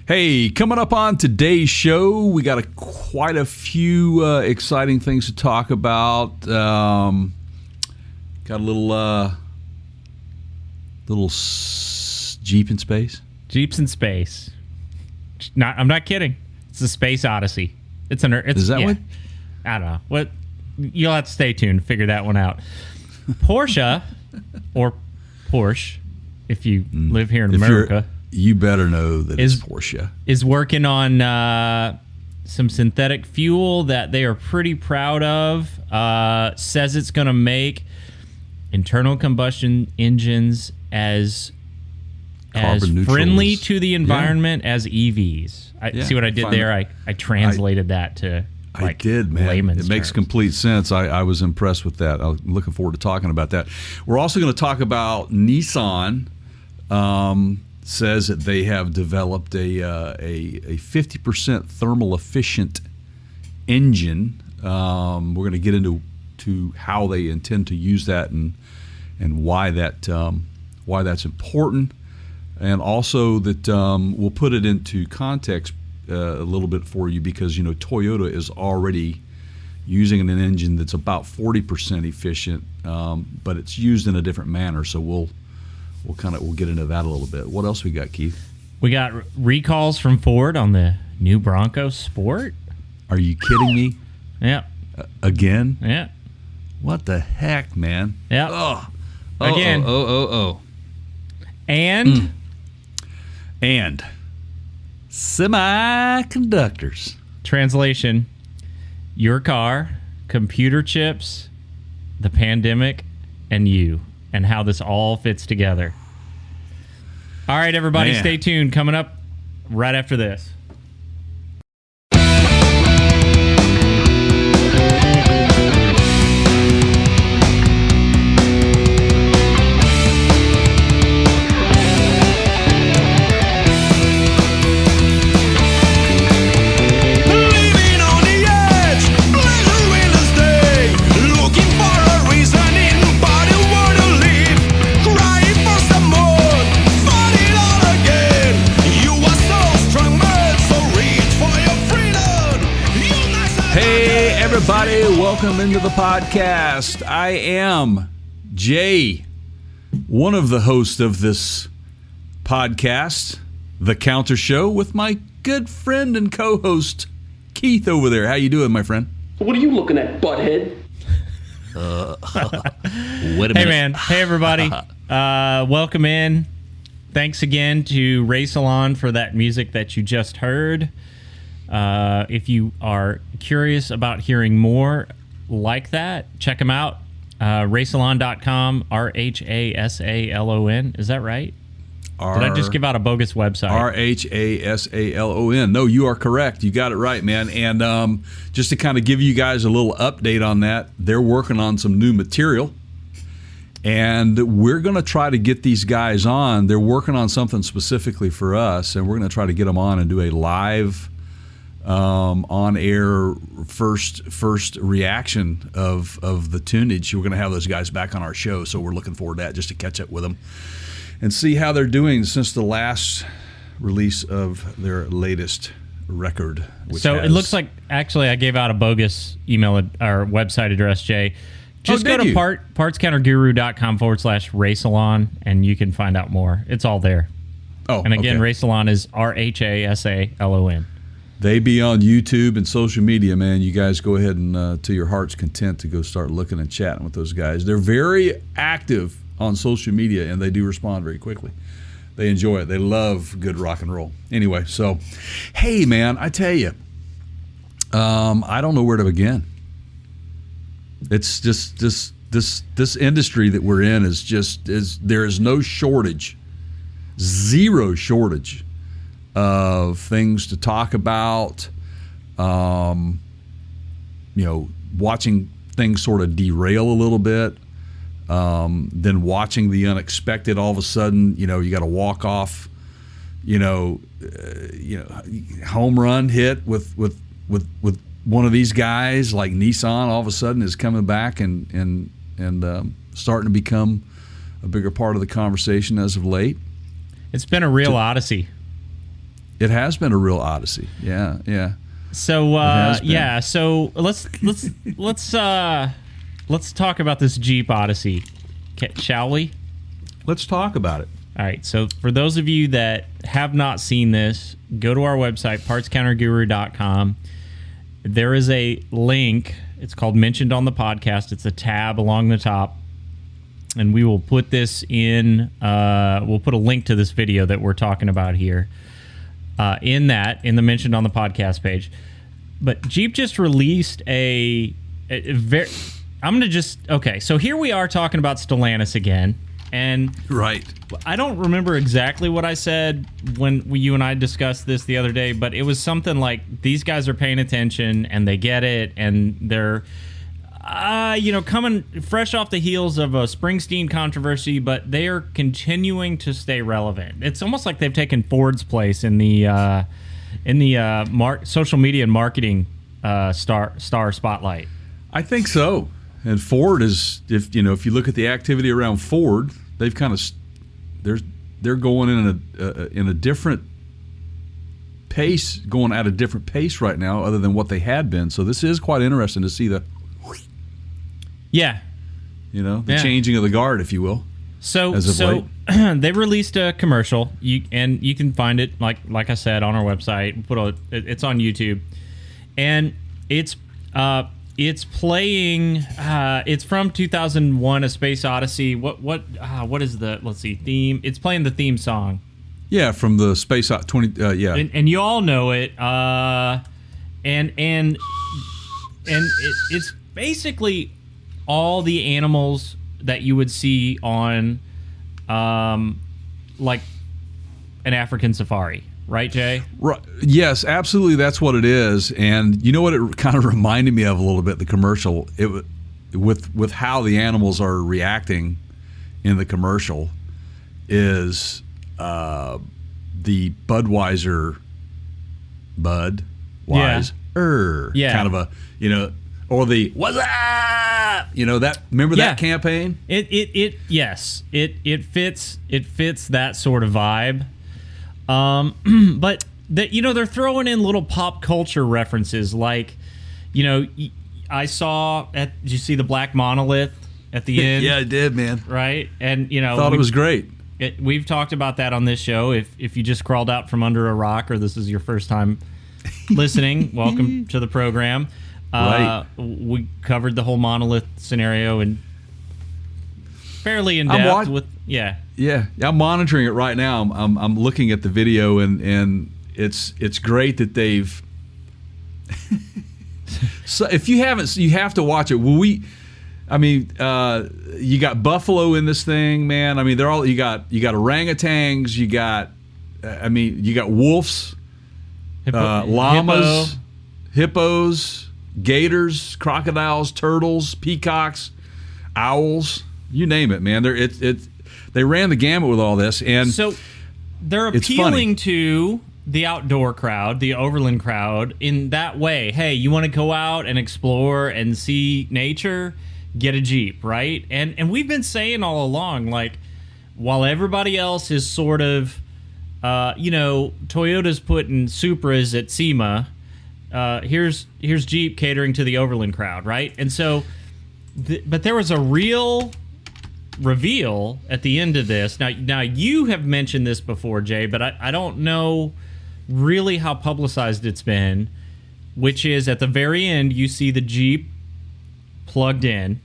Hey, coming up on today's show, we got quite a few exciting things to talk about. Got a little Jeep in space. Jeeps in space. I'm not kidding. It's a space odyssey. Is that what? I don't know. What? You'll have to stay tuned to figure that one out. Porsche, or Porsche, if you live here in America. You better know that it's Porsche. Is working on some synthetic fuel that they are pretty proud of. Says it's going to make internal combustion engines as friendly to the environment as EVs. See what I did there? I translated that to I did, man. Layman's it makes terms. complete sense. I was impressed with that. I'm looking forward to talking about that. We're also going to talk about Nissan. Says that they have developed a 50% thermal efficient engine. We're going to get into how they intend to use that and why that's important, and also that we'll put it into context a little bit for you, because Toyota is already using an engine that's about 40% efficient, but it's used in a different manner. So we'll get into that a little bit. What else we got, Keith? We got recalls from Ford on the new Bronco Sport. Are you kidding me? Yeah. Again? Yeah. What the heck, man? Yeah. Oh. Again. And semiconductors. Translation: your car, computer chips, the pandemic, and you. And how this all fits together. All right, everybody, stay tuned. Coming up right after this. Everybody, welcome into the podcast. I am Jay, one of the hosts of this podcast, The Counter Show, with my good friend and co-host, Keith, over there. How you doing, my friend? What are you looking at, butthead? Wait a minute. Hey, man. Hey, everybody. Welcome in. Thanks again to Ray Salon for that music that you just heard. If you are curious about hearing more like that, check them out. Raysalon.com, RHASALON. Is that right? Did I just give out a bogus website? RHASALON. No, you are correct. You got it right, man. And just to kind of give you guys a little update on that, they're working on some new material. And we're going to try to get these guys on. They're working on something specifically for us, and we're going to try to get them on and do a live on-air first reaction of the tunage. We're going to have those guys back on our show, so we're looking forward to that, just to catch up with them and see how they're doing since the last release of their latest record. It looks like, actually, I gave out a bogus email or website address, Jay. Just go to partscounterguru.com/Ray Salon, and you can find out more. It's all there. And again, Ray Salon is RHASALON. They be on YouTube and social media, man. You guys go ahead and, to your heart's content, to go start looking and chatting with those guys. They're very active on social media, and they do respond very quickly. They enjoy it. They love good rock and roll. Anyway, so, hey, man, I tell you, I don't know where to begin. It's just this industry that we're in there is no shortage, zero shortage of things to talk about. Watching things sort of derail a little bit, then watching the unexpected. All of a sudden, you got to walk off, home run hit with one of these guys like Nissan. All of a sudden is coming back and starting to become a bigger part of the conversation as of late. It's been a real odyssey. It has been a real odyssey. Yeah, yeah. So yeah, so let's talk about this Jeep Odyssey, shall we? Let's talk about it. All right. So for those of you that have not seen this, go to our website partscounterguru.com. There is a link. It's called Mentioned on the Podcast. It's a tab along the top, and we will put this in. We'll put a link to this video that we're talking about here. In the Mentioned on the Podcast page. But Jeep just released I'm going to just... Okay, so here we are talking about Stellantis again. And right. I don't remember exactly what I said when you and I discussed this the other day, but it was something like these guys are paying attention and they get it, and they're... coming fresh off the heels of a Springsteen controversy, but they are continuing to stay relevant. It's almost like they've taken Ford's place in the social media and marketing star spotlight. I think so. And Ford is, if you look at the activity around Ford, they've kind of they're going in a different pace, going at a different pace right now, other than what they had been. So this is quite interesting to see the. Yeah. The changing of the guard, if you will. So late. They released a commercial, and you can find it, like I said, on our website. It's on YouTube, and it's playing. It's from 2001: A Space Odyssey. What is the theme? It's playing the theme song. Yeah, from the Space 20. Yeah, and you all know it. And it's basically all the animals that you would see on like an African safari, right, Jay? Right. Yes, absolutely, that's what it is. And you know what it kind of reminded me of a little bit, the commercial, with how the animals are reacting in the commercial is the Budweiser kind of a, or the what's up, that, remember that campaign? It fits that sort of vibe. But they're throwing in little pop culture references, like, I saw did you see the black monolith at the end? Yeah, I did, man. Right? And thought it was great. We've talked about that on this show. If you just crawled out from under a rock, or this is your first time listening, welcome to the program. Right. We covered the whole monolith scenario and fairly in depth Yeah, I'm monitoring it right now. I'm looking at the video, and it's great that they've. So if you haven't, you have to watch it. You got buffalo in this thing, man. I mean, they're all you got orangutans. You got wolves, llamas, hippos, gators, crocodiles, turtles, peacocks, owls. You name it, man. They ran the gamut with all this, and so they're appealing to the outdoor crowd, the overland crowd, in that way. Hey, you want to go out and explore and see nature? Get a Jeep, right? And we've been saying all along, like, while everybody else is sort of, Toyota's putting Supras at SEMA, here's Jeep catering to the overland crowd, right? And so, but there was a real reveal at the end of this. Now you have mentioned this before, Jay, but I don't know really how publicized it's been, which is at the very end you see the Jeep plugged in.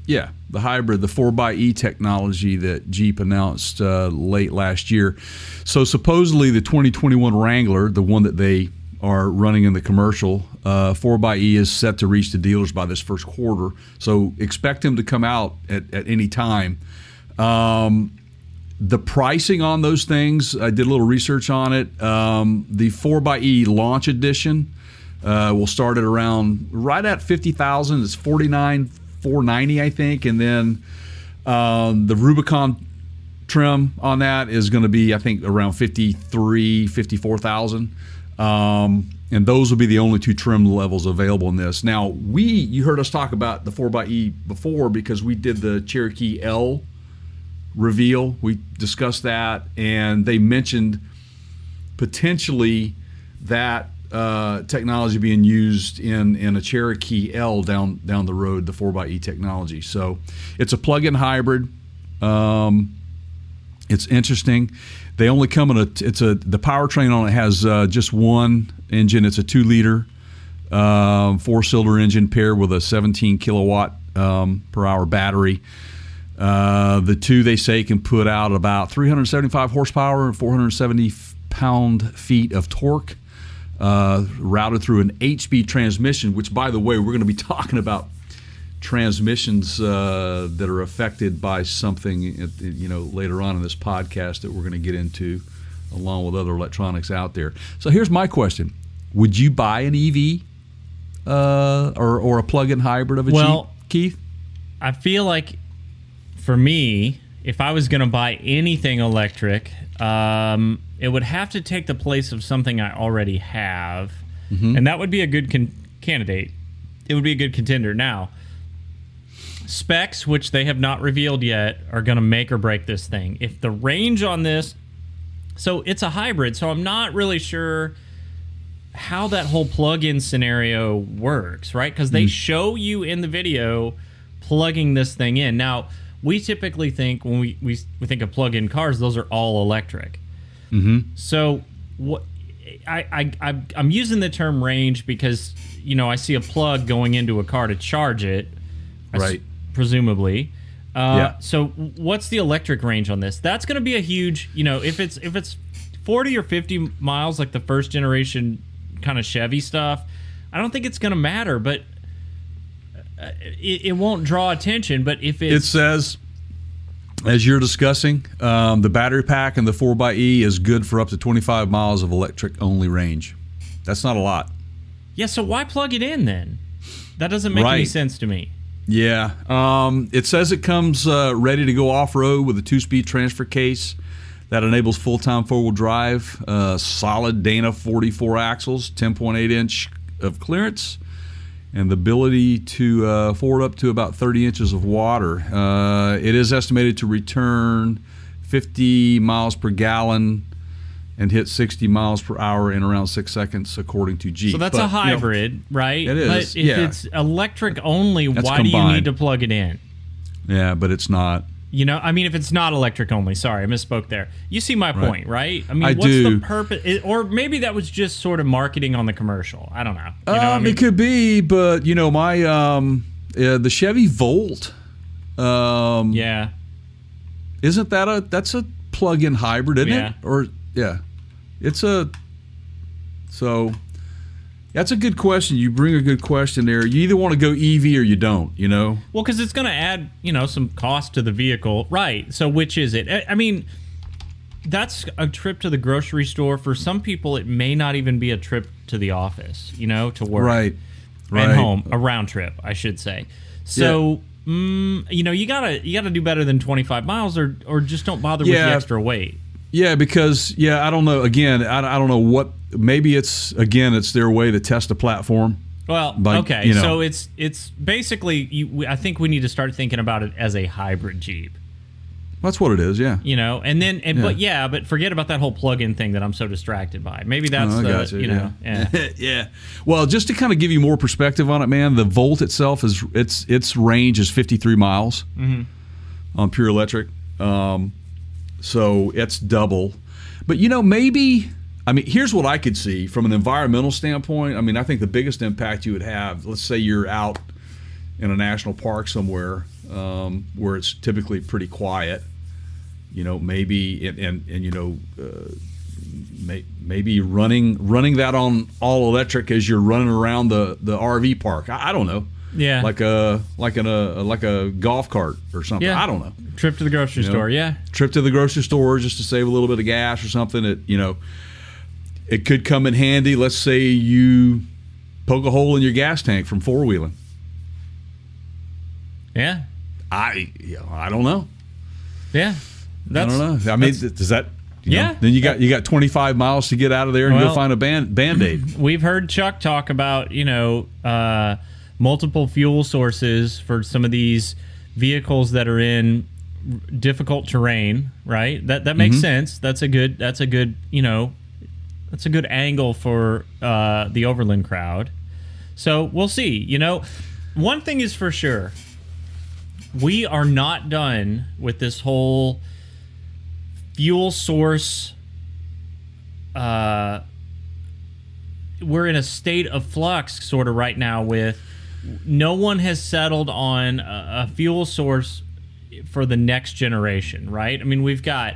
Yeah, the hybrid, the 4xe technology that Jeep announced late last year. So supposedly the 2021 Wrangler, the one that they are running in the commercial, 4xe is set to reach the dealers by this first quarter. So expect them to come out at any time. The pricing on those things, I did a little research on it. The 4xe Launch Edition will start at around right at $50,000. It's $49,490, I think, and then the Rubicon trim on that is going to be, I think, around $54,000. And those will be the only two trim levels available in this. Now, you heard us talk about the 4xe before because we did the Cherokee L reveal. We discussed that, and they mentioned potentially that technology being used in a Cherokee L down the road, the 4xe technology. So it's a plug-in hybrid. It's interesting. They only come in the powertrain on it has just one engine. It's a 2-liter 4-cylinder engine paired with a 17 kilowatt per hour battery. The two, they say, can put out about 375 horsepower and 470 pound-feet of torque, routed through an 8-speed transmission, which, by the way, we're going to be talking about transmissions that are affected by something later on in this podcast that we're going to get into, along with other electronics out there. So here's my question. Would you buy an EV or a plug-in hybrid of a Jeep, Keith? I feel like, for me, if I was going to buy anything electric, it would have to take the place of something I already have, and that would be a good candidate. It would be a good contender. Now, specs, which they have not revealed yet, are going to make or break this thing. If the range on this... So it's a hybrid, so I'm not really sure how that whole plug-in scenario works, right? Because they show you in the video plugging this thing in. Now, we typically think, when we think of plug-in cars, those are all electric. So what I'm using the term range because, I see a plug going into a car to charge it, right? Presumably. So what's the electric range on this? That's going to be a huge, if it's 40 or 50 miles like the first generation kind of Chevy stuff, I don't think it's going to matter, but it won't draw attention. But if it says, as you're discussing, the battery pack in the 4xe is good for up to 25 miles of electric only range. That's not a lot. Yeah, so why plug it in then? That doesn't make any sense to me. Yeah. It says it comes ready to go off-road with a 2-speed transfer case that enables full-time four-wheel drive, solid Dana 44 axles, 10.8 inch of clearance, and the ability to forward up to about 30 inches of water. It is estimated to return 50 miles per gallon and hit 60 miles per hour in around 6 seconds, according to Jeep. So that's a hybrid, right? It is. But if it's electric only, why do you need to plug it in? Yeah, but it's not. If it's not electric only, sorry, I misspoke there. You see my point, right? I mean, what's do. the purpose? Or maybe that was just sort of marketing on the commercial. I don't know. It could be, but my the Chevy Volt. Yeah. Isn't that's a plug-in hybrid, isn't it? Or it's so. That's a good question. You bring a good question there. You either want to go EV or you don't, Well, because it's going to add, some cost to the vehicle. Right. So which is it? I mean, that's a trip to the grocery store. For some people, it may not even be a trip to the office, to work. Right. And home. A round trip, I should say. So, you gotta do better than 25 miles or just don't bother with the extra weight. Yeah, because, I don't know. Again, I don't know what. Maybe it's their way to test a platform. Well, okay. So it's basically, I think we need to start thinking about it as a hybrid Jeep. That's what it is, yeah. But forget about that whole plug-in thing that I'm so distracted by. Maybe that's yeah. Well, just to kind of give you more perspective on it, man, the Volt itself its range is 53 miles on pure electric. So it's double. But, maybe, here's what I could see from an environmental standpoint. I think the biggest impact you would have, let's say you're out in a national park somewhere where it's typically pretty quiet, maybe, maybe running that on all electric as you're running around the RV park. I don't know. Yeah. Like a golf cart or something. Yeah. I don't know. Trip to the grocery store, Trip to the grocery store just to save a little bit of gas or something. It could come in handy. Let's say you poke a hole in your gas tank from four-wheeling. Yeah. I don't know. Yeah. I don't know. Does that... Then you got 25 miles to get out of there and go find a Band-Aid. We've heard Chuck talk about, multiple fuel sources for some of these vehicles that are in difficult terrain, right? That makes sense. That's a good, That's a good angle for the Overland crowd. So we'll see. You know, one thing is for sure. We are not done with this whole fuel source. We're in a state of flux sort of right now with no one has settled on a fuel source for the next generation, right? I mean, we've got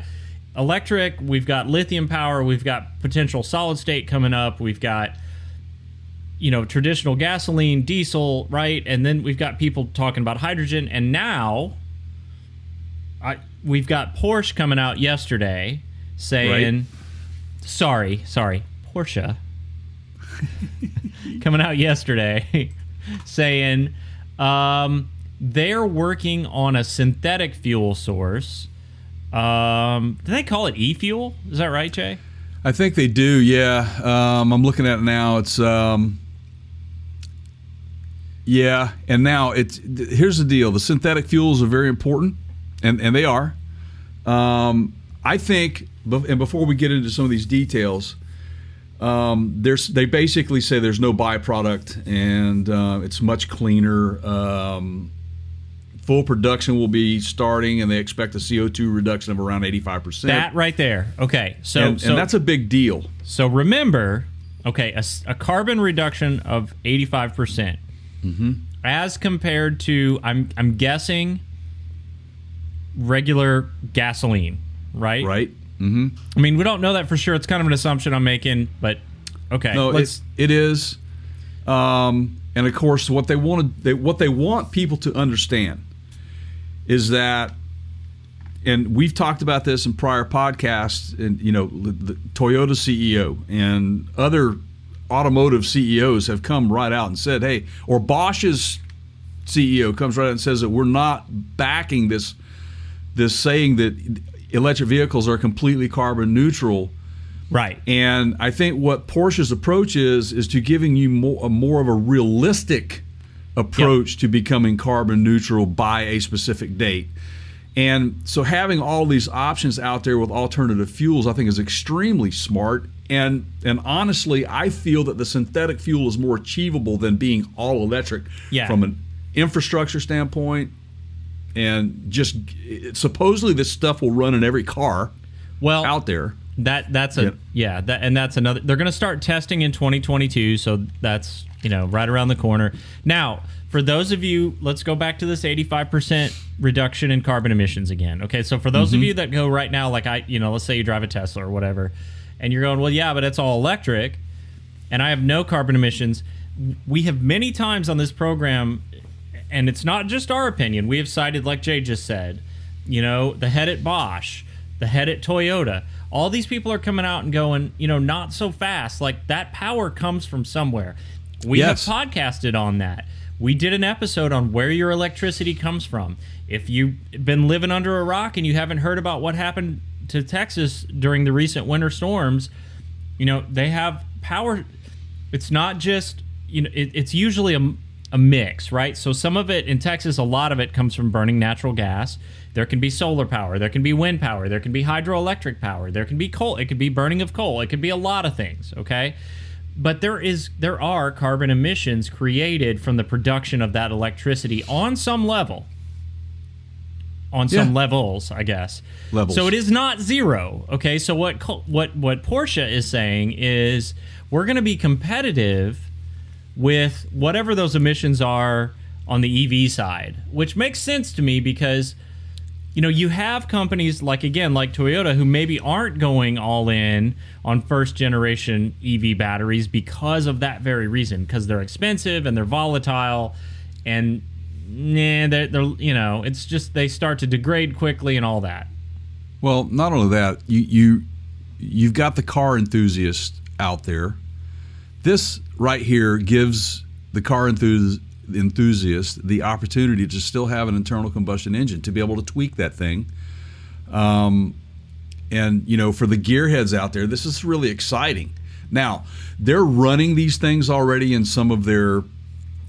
electric, we've got lithium power, we've got potential solid state coming up, we've got, you know, traditional gasoline, diesel, right? And then we've got people talking about hydrogen, and now we've got Porsche coming out yesterday saying, sorry, Porsche coming out yesterday saying they're working on a synthetic fuel source. Do they call it e-fuel? Is that right, Jay? I think they do, yeah. I'm looking at it now. It's yeah, and now here's the deal. The synthetic fuels are very important, and they are. I think, and before we get into some of these details, they basically say there's no byproduct, and it's much cleaner. Full production will be starting, and they expect a CO2 reduction of around 85%. That right there. Okay, so that's a big deal. So remember, okay, a carbon reduction of 85%, as compared to I'm guessing regular gasoline, right? Right. I mean, we don't know that for sure. It's kind of an assumption I'm making, but okay. No, it is. And of course, what they want people to understand is that, and we've talked about this in prior podcasts, and you know, the Toyota CEO and other automotive CEOs have come right out and said, hey, or Bosch's CEO comes right out and says that we're not backing this saying that electric vehicles are completely carbon neutral. Right. And I think what Porsche's approach is to giving you more of a realistic approach to becoming carbon neutral by a specific date. And so having all these options out there with alternative fuels, I think, is extremely smart. And honestly, I feel that the synthetic fuel is more achievable than being all electric from an infrastructure standpoint. And just supposedly this stuff will run in every car out there. That's another. They're going to start testing in 2022, so that's, you know, right around the corner. Now, for those of you, let's go back to this 85% reduction in carbon emissions again. Okay, so for those of you that go right now, like let's say you drive a Tesla or whatever, and you're going, well, yeah, but it's all electric, and I have no carbon emissions. We have many times on this program, and it's not just our opinion. We have cited, like Jay just said, you know, the head at Bosch, the head at Toyota. All these people are coming out and going, you know, not so fast. Like, that power comes from somewhere. We have podcasted on that. We did an episode on where your electricity comes from. If you've been living under a rock and you haven't heard about what happened to Texas during the recent winter storms, you know, they have power. It's not just, you know, it's usually a mix, right? So some of it in Texas, a lot of it comes from burning natural gas. There can be solar power, there can be wind power, there can be hydroelectric power, there can be coal, it could be burning of coal, it could be a lot of things, okay? But there are carbon emissions created from the production of that electricity on some level. On some levels, I guess. So it is not zero, okay? So what Porsche is saying is we're going to be competitive with whatever those emissions are on the EV side, which makes sense to me because, you know, you have companies like Toyota who maybe aren't going all in on first generation EV batteries because of that very reason, because they're expensive and they're volatile, and they're you know, it's just they start to degrade quickly and all that. Well, not only that, you've got the car enthusiast out there. This right here gives the car enthusiast the opportunity to still have an internal combustion engine, to be able to tweak that thing. And, you know, for the gearheads out there, this is really exciting. Now, they're running these things already in some of their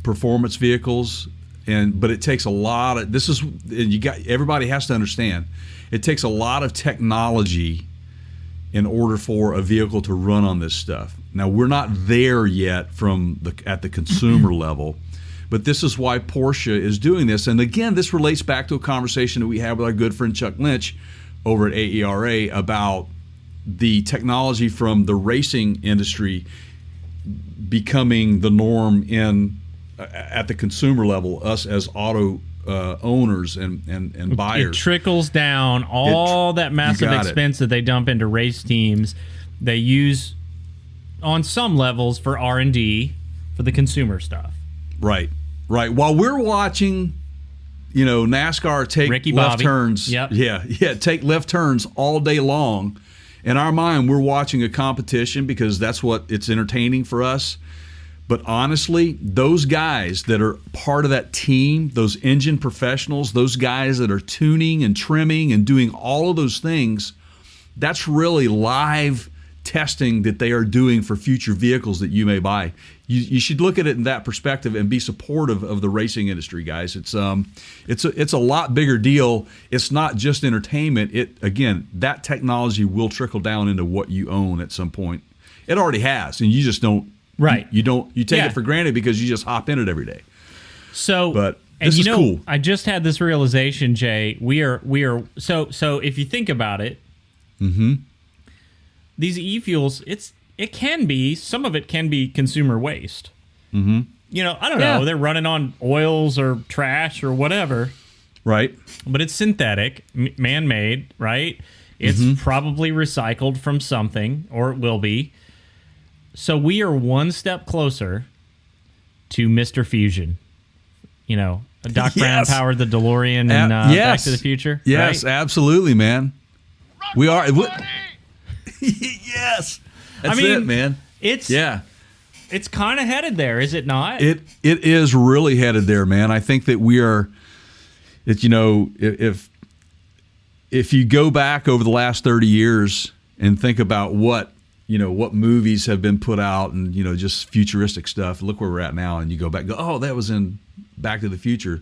performance vehicles, but it takes a lot of, everybody has to understand, it takes a lot of technology in order for a vehicle to run on this stuff. Now, we're not there yet at the consumer level, but this is why Porsche is doing this. And again, this relates back to a conversation that we had with our good friend Chuck Lynch over at AERA about the technology from the racing industry becoming the norm at the consumer level, us as auto owners and buyers. It trickles down all that massive expense that they dump into race teams. They use on some levels for R&D for the consumer stuff. Right. While we're watching, NASCAR take Ricky left Bobby. turns. Yep. Yeah, take left turns all day long. In our mind, we're watching a competition because that's what it's entertaining for us. But honestly, those guys that are part of that team, those engine professionals, those guys that are tuning and trimming and doing all of those things, that's really live testing that they are doing for future vehicles that you may buy. You should look at it in that perspective and be supportive of the racing industry, guys. It's a lot bigger deal. It's not just entertainment. That technology will trickle down into what you own at some point. It already has, and you just don't. Right. You take it for granted because you just hop in it every day. So, but this is cool. I just had this realization, Jay. We are so if you think about it, these e-fuels, it can be, some of it can be consumer waste. I don't know, they're running on oils or trash or whatever. Right. But it's synthetic, man-made, right? It's probably recycled from something, or it will be. So we are one step closer to Mr. Fusion. Doc Brown powered the DeLorean in Back to the Future. Yes, right? Absolutely, man. We are. Yes. That's it, man. It's kind of headed there, is it not? It is really headed there, man. I think that we are. If you go back over the last 30 years and think about what movies have been put out and just futuristic stuff, look where we're at now, and you go back and go, oh, that was in Back to the Future.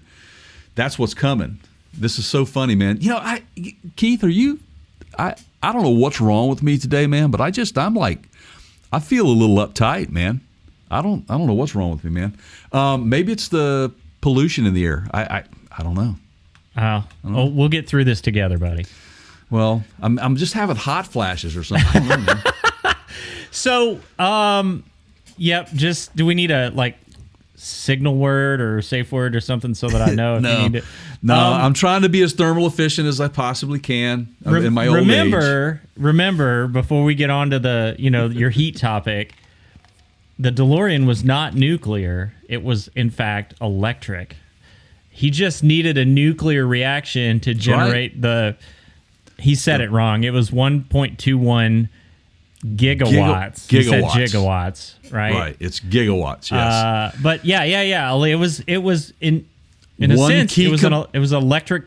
That's what's coming. This is so funny, man. Keith, I don't know what's wrong with me today, man, but I feel a little uptight, man. I don't know what's wrong with me, man. Maybe it's the pollution in the air. I don't know. Well, we'll get through this together, buddy. Well, I'm just having hot flashes or something. I don't know, man. So, do we need a signal word or safe word or something so that I know if you need it? No, I'm trying to be as thermal efficient as I possibly can in my old age. Remember, before we get on to the your heat topic, the DeLorean was not nuclear. It was, in fact, electric. He just needed a nuclear reaction to generate he said it wrong. It was 1.21 gigawatts. He said gigawatts, right? Right. It's gigawatts. Yes. But yeah. It was in a sense it was an electric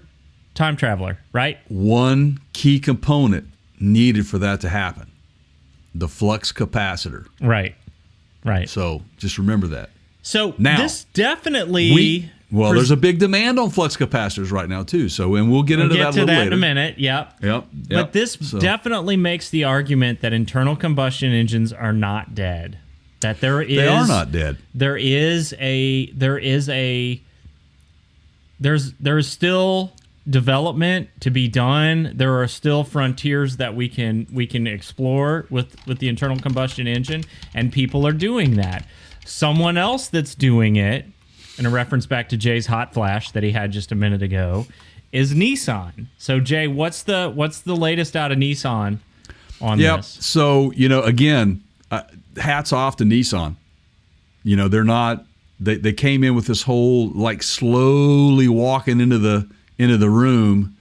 time traveler, right? One key component needed for that to happen: the flux capacitor. Right. So just remember that. So now, this definitely. There's a big demand on flux capacitors right now too. So, and we'll get into that a little later. In a minute. Yep. But this definitely makes the argument that internal combustion engines are not dead. That they are not dead. There is still development to be done. There are still frontiers that we can explore with the internal combustion engine, and people are doing that. Someone else that's doing it, in a reference back to Jay's hot flash that he had just a minute ago, is Nissan. So Jay, what's the latest out of Nissan on this? So again, hats off to Nissan. They're not. They came in with this whole slowly walking into the room,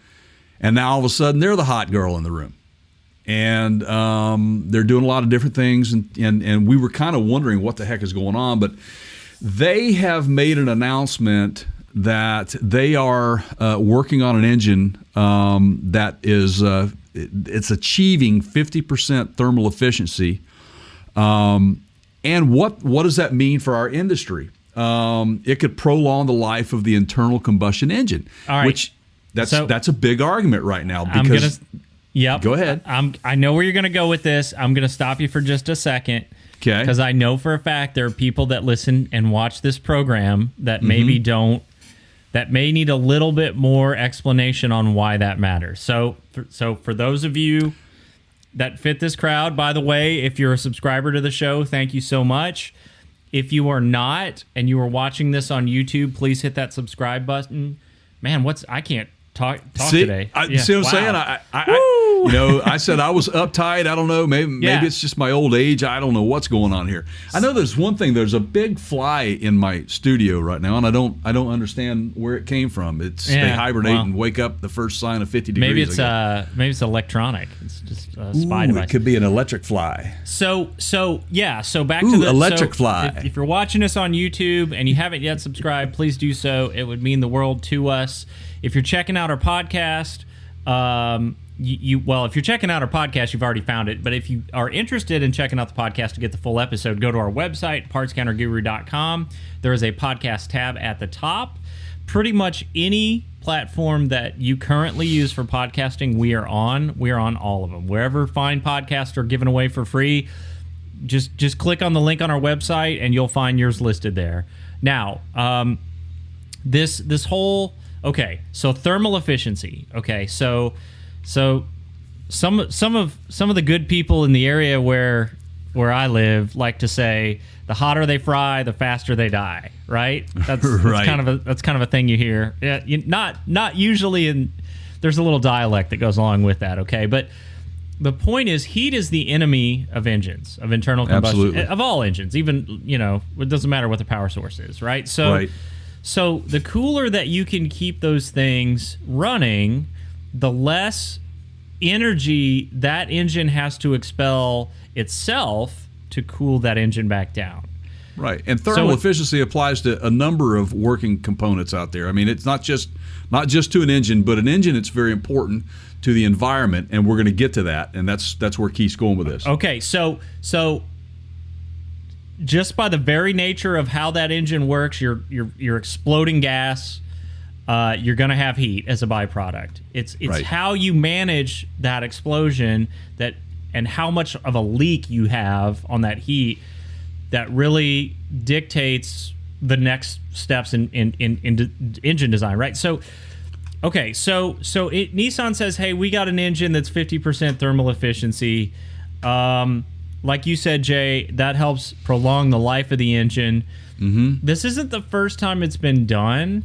and now all of a sudden they're the hot girl in the room, and they're doing a lot of different things, and we were kind of wondering what the heck is going on, but they have made an announcement that they are working on an engine that is it's achieving 50% thermal efficiency. And what does that mean for our industry? It could prolong the life of the internal combustion engine, all right. which that's a big argument right now because Yep. Go ahead. I know where you're going to go with this. I'm going to stop you for just a second. Okay. Because I know for a fact there are people that listen and watch this program that maybe don't, that may need a little bit more explanation on why that matters. So for those of you that fit this crowd, by the way, if you're a subscriber to the show, thank you so much. If you are not and you are watching this on YouTube, please hit that subscribe button. Man, I can't talk today. See what I'm saying? I said I was uptight. I don't know. Maybe it's just my old age. I don't know what's going on here. I know there's one thing. There's a big fly in my studio right now, and I don't understand where it came from. They hibernate and wake up the first sign of 50 degrees. Maybe it's electronic. It's just a spy device. It could be an electric fly. So back to the electric fly. If you're watching us on YouTube and you haven't yet subscribed, please do so. It would mean the world to us. If you're checking out our podcast, if you're checking out our podcast, you've already found it. But if you are interested in checking out the podcast to get the full episode, go to our website, partscounterguru.com. There is a podcast tab at the top. Pretty much any platform that you currently use for podcasting, we are on. We are on all of them. Wherever fine podcasts are given away for free, just click on the link on our website and you'll find yours listed there. Now, this whole... Okay, so thermal efficiency. Okay, so some of the good people in the area where I live like to say the hotter they fry, the faster they die. Right? That's right. That's kind of a thing you hear. Yeah, not usually. There's a little dialect that goes along with that. Okay, but the point is, heat is the enemy of engines, of internal combustion, Absolutely. of all engines. Even it doesn't matter what the power source is. Right? So the cooler that you can keep those things running, the less energy that engine has to expel itself to cool that engine back down. Right. And thermal efficiency applies to a number of working components out there. I mean, it's not just to an engine, but an engine, it's very important to the environment, and we're going to get to that, and that's where Keith's going with this. Okay, so just by the very nature of how that engine works, you're exploding gas. You're going to have heat as a byproduct. It's right. How you manage that explosion and how much of a leak you have on that heat that really dictates the next steps in engine design, right? So Nissan says, hey, we got an engine that's 50% thermal efficiency. Like you said, Jay, that helps prolong the life of the engine. Mm-hmm. This isn't the first time it's been done,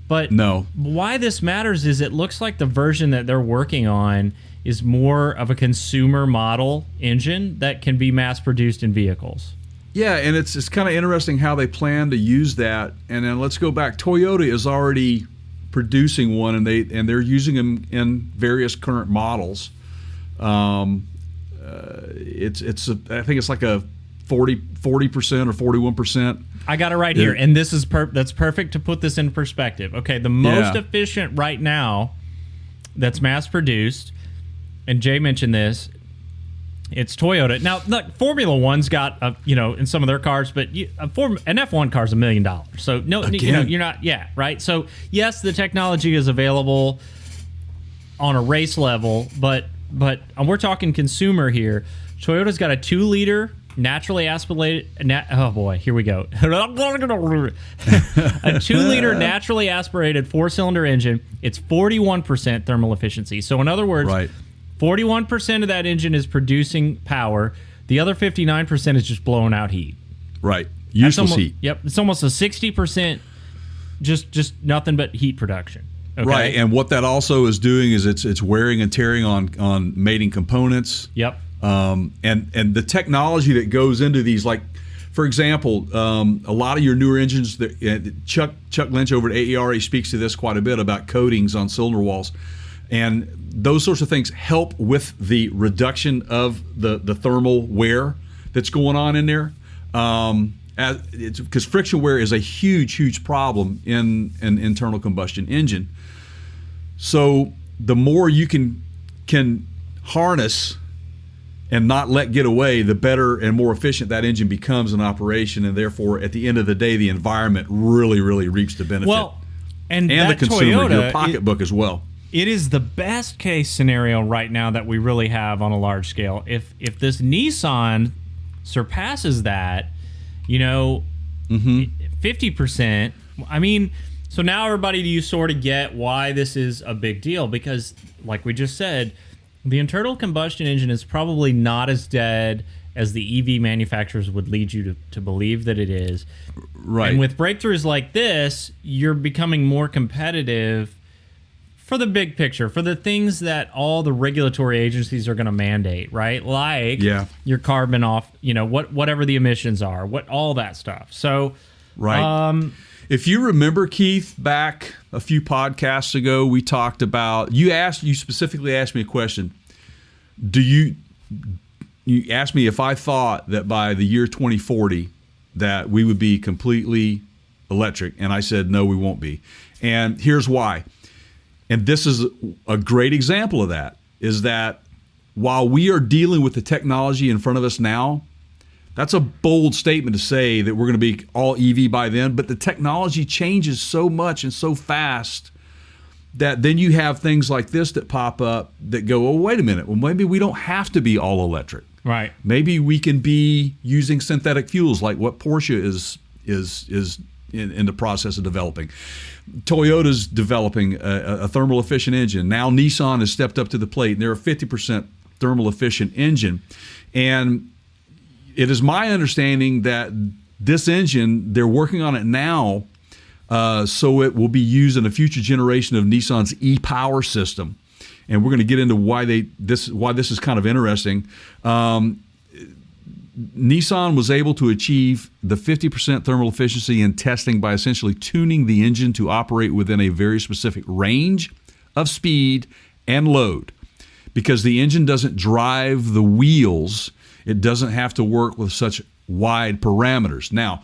but no. Why this matters is it looks like the version that they're working on is more of a consumer model engine that can be mass-produced in vehicles. Yeah, and it's kind of interesting how they plan to use that. And then let's go back. Toyota is already producing one, and they're using them in various current models. I think it's like a 40% or 41%. I got it right here, and this is that's perfect to put this in perspective. Okay, the most efficient right now that's mass produced, and Jay mentioned this, it's Toyota. Now, look, Formula One's got in some of their cars, but an F1 car is $1 million. So no, you're not. Yeah, right. So yes, the technology is available on a race level, but we're talking consumer here. Toyota's got a 2-liter naturally aspirated. Oh boy, here we go. A 2-liter naturally aspirated 4-cylinder engine. It's 41% thermal efficiency. So in other words, right. 41% of that engine is producing power. The other 59% is just blowing out heat. Right, useless heat. Yep, it's almost a 60% just nothing but heat production. Okay. Right, and what that also is doing is it's wearing and tearing on mating components. Yep. And the technology that goes into these, like, for example, a lot of your newer engines, Chuck Lynch over at AER, he speaks to this quite a bit about coatings on cylinder walls. And those sorts of things help with the reduction of the thermal wear that's going on in there. Because friction wear is a huge problem in an internal combustion engine. So the more you can harness and not let get away, the better and more efficient that engine becomes in operation, and therefore, at the end of the day, the environment really reaps the benefit. Well, and the consumer, your pocketbook as well. It is the best case scenario right now that we really have on a large scale. If this Nissan surpasses that, 50%. I mean, so now everybody, you sort of get why this is a big deal, because like we just said, the internal combustion engine is probably not as dead as the EV manufacturers would lead you to believe that it is. Right. And with breakthroughs like this, you're becoming more competitive for the big picture, for the things that all the regulatory agencies are going to mandate, right? Like your carbon off, whatever the emissions are, all that stuff. So, right. If you remember, Keith, back a few podcasts ago, we talked about, you specifically asked me a question. You asked me if I thought that by the year 2040 that we would be completely electric, and I said, no, we won't be. And here's why. And this is a great example of that, is that while we are dealing with the technology in front of us now, that's a bold statement to say that we're going to be all EV by then, but the technology changes so much and so fast that then you have things like this that pop up that go, oh, wait a minute, well, maybe we don't have to be all electric. Right. Maybe we can be using synthetic fuels like what Porsche is in the process of developing. Toyota's developing a thermal efficient engine. Now Nissan has stepped up to the plate, and they're a 50% thermal efficient engine. And it is my understanding that this engine, they're working on it now, so it will be used in a future generation of Nissan's e-Power system. And we're going to get into why this is kind of interesting. Nissan was able to achieve the 50% thermal efficiency in testing by essentially tuning the engine to operate within a very specific range of speed and load. Because the engine doesn't drive the wheels, it doesn't have to work with such wide parameters. Now,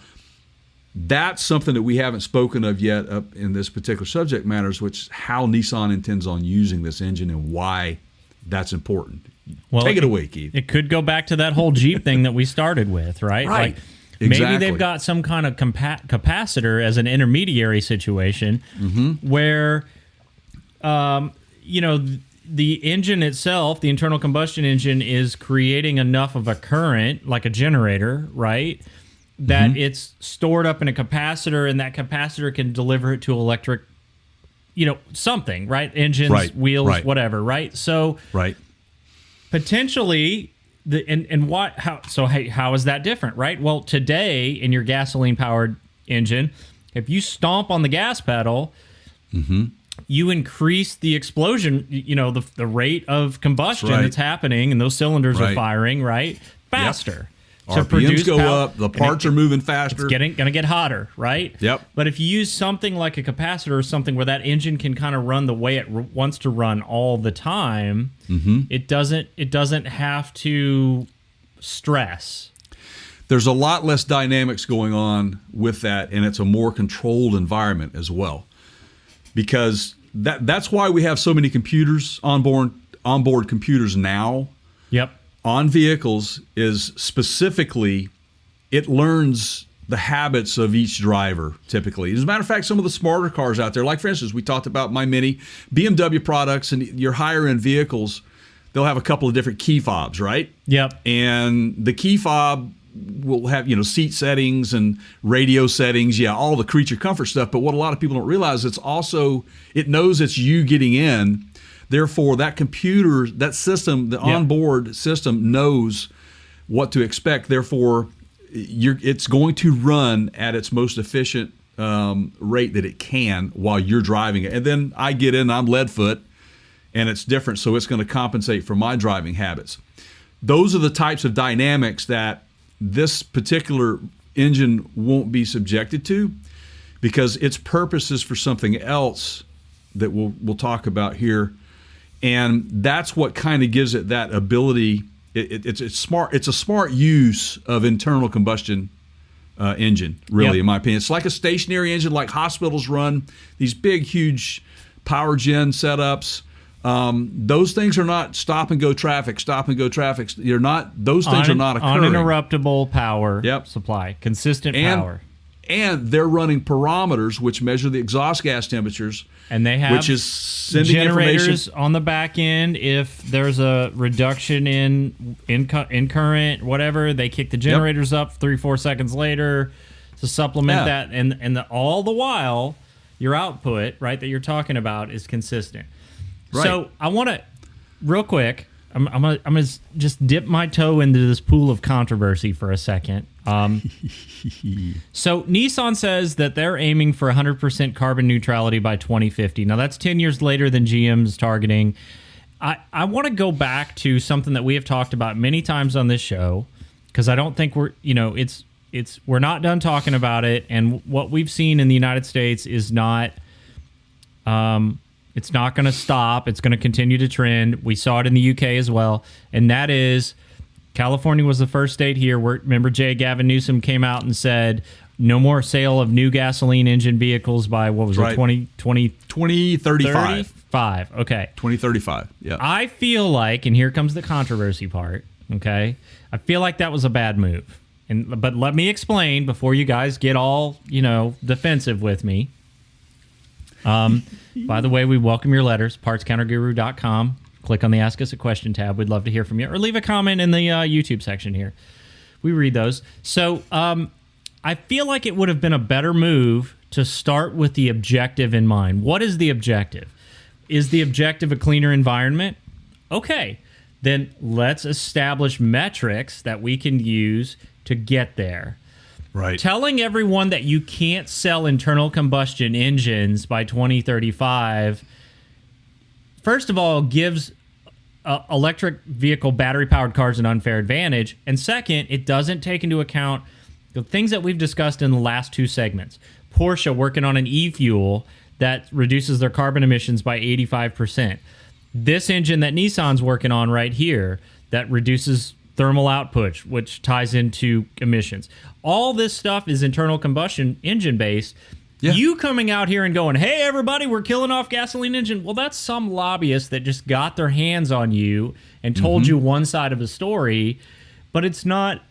that's something that we haven't spoken of yet in this particular subject matters, which is how Nissan intends on using this engine and why that's important. Well, take it away, Keith. It could go back to that whole Jeep thing that we started with, right? Right. Like exactly. Maybe they've got some kind of capacitor as an intermediary situation where, the engine itself, the internal combustion engine, is creating enough of a current, like a generator, right, that it's stored up in a capacitor, and that capacitor can deliver it to electric, something, right? Engines, wheels, whatever, right? So, potentially, how is that different, right? Well, today in your gasoline-powered engine, if you stomp on the gas pedal, you increase the explosion, the rate of combustion that's happening, and those cylinders are firing, right, faster. Yep. RPMs go up, the parts are moving faster. It's going to get hotter, right? Yep. But if you use something like a capacitor or something where that engine can kind of run the way it wants to run all the time, it doesn't have to stress. There's a lot less dynamics going on with that, and it's a more controlled environment as well. Because that's why we have so many computers, onboard computers now. Yep. On vehicles, is specifically it learns the habits of each driver typically. As a matter of fact, some of the smarter cars out there, like for instance, we talked about my Mini, BMW products, and your higher end vehicles, they'll have a couple of different key fobs, right? Yep. And the key fob will have, seat settings and radio settings, all the creature comfort stuff. But what a lot of people don't realize, it knows it's you getting in. Therefore, that computer, that system, the onboard system knows what to expect. Therefore, it's going to run at its most efficient rate that it can while you're driving it. And then I get in, I'm lead foot, and it's different, so it's going to compensate for my driving habits. Those are the types of dynamics that this particular engine won't be subjected to, because its purpose is for something else that we'll talk about here. And that's what kind of gives it that ability. It's smart. It's a smart use of internal combustion engine, really, in my opinion. It's like a stationary engine, like hospitals run these big, huge power gen setups. Those things are not stop and go traffic. They're not. Those things are not occurring. Uninterruptible power supply, consistent power. And they're running pyrometers, which measure the exhaust gas temperatures. And they have which is sending generators information on the back end. If there's a reduction in current, whatever, they kick the generators up 3-4 seconds later to supplement that. And all the while, your output, right, that you're talking about is consistent. Right. So I want to, real quick, I'm gonna just dip my toe into this pool of controversy for a second. So Nissan says that they're aiming for 100% carbon neutrality by 2050. Now that's 10 years later than GM's targeting. I want to go back to something that we have talked about many times on this show, because I don't think we're not done talking about it. And what we've seen in the United States is not. It's not going to stop. It's going to continue to trend. We saw it in the UK as well. And that is, California was the first state here where, remember, Gavin Newsom came out and said, no more sale of new gasoline engine vehicles by, what was it, 2035. 35, okay. 2035, yeah. I feel like, and here comes the controversy part, okay? I feel like that was a bad move. But let me explain before you guys get all, defensive with me. By the way, we welcome your letters, partscounterguru.com. Click on the Ask Us a Question tab. We'd love to hear from you. Or leave a comment in the YouTube section here. We read those. So I feel like it would have been a better move to start with the objective in mind. What is the objective? Is the objective a cleaner environment? Okay. Then let's establish metrics that we can use to get there. Right. Telling everyone that you can't sell internal combustion engines by 2035, first of all, gives electric vehicle battery-powered cars an unfair advantage. And second, it doesn't take into account the things that we've discussed in the last two segments. Porsche working on an e-fuel that reduces their carbon emissions by 85%. This engine that Nissan's working on right here that reduces thermal output, which ties into emissions. All this stuff is internal combustion engine based. Yeah. You coming out here and going, hey, everybody, we're killing off gasoline engine. Well, that's some lobbyist that just got their hands on you and told you one side of the story, but it's not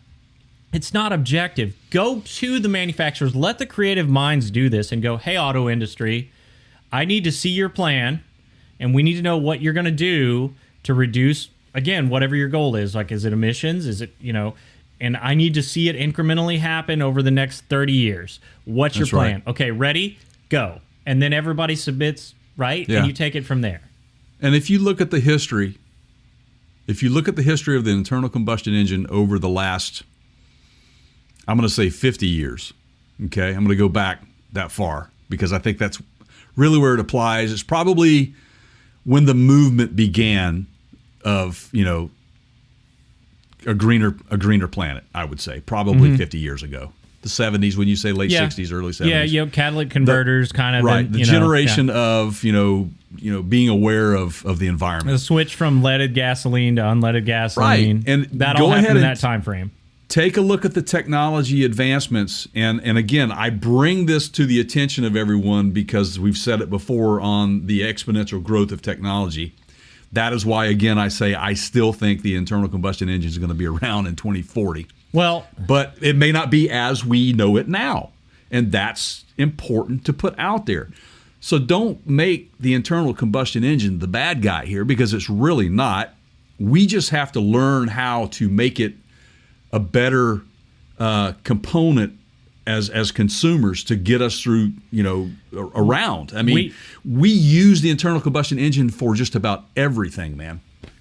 objective. Go to the manufacturers. Let the creative minds do this and go, hey, auto industry, I need to see your plan, and we need to know what you're going to do to reduce, again, whatever your goal is. Like, is it emissions? Is it, and I need to see it incrementally happen over the next 30 years. What's your plan? Right. Okay, ready? Go. And then everybody submits, right? Yeah. And you take it from there. And if you look at the history, of the internal combustion engine over the last, I'm going to say 50 years, okay? I'm going to go back that far because I think that's really where it applies. It's probably when the movement began of, a greener planet, I would say, probably 50 years ago. The 70s, when you say late 60s, early 70s. Yeah, catalytic converters kind of. Right, the generation of, being aware of the environment. The switch from leaded gasoline to unleaded gasoline. Right, and that all happened in that time frame. Take a look at the technology advancements. And again, I bring this to the attention of everyone because we've said it before on the exponential growth of technology. That is why, again, I say I still think the internal combustion engine is going to be around in 2040. Well, but it may not be as we know it now. And that's important to put out there. So don't make the internal combustion engine the bad guy here, because it's really not. We just have to learn how to make it a better component as consumers to get us through, around. I mean, we use the internal combustion engine for just about everything, man.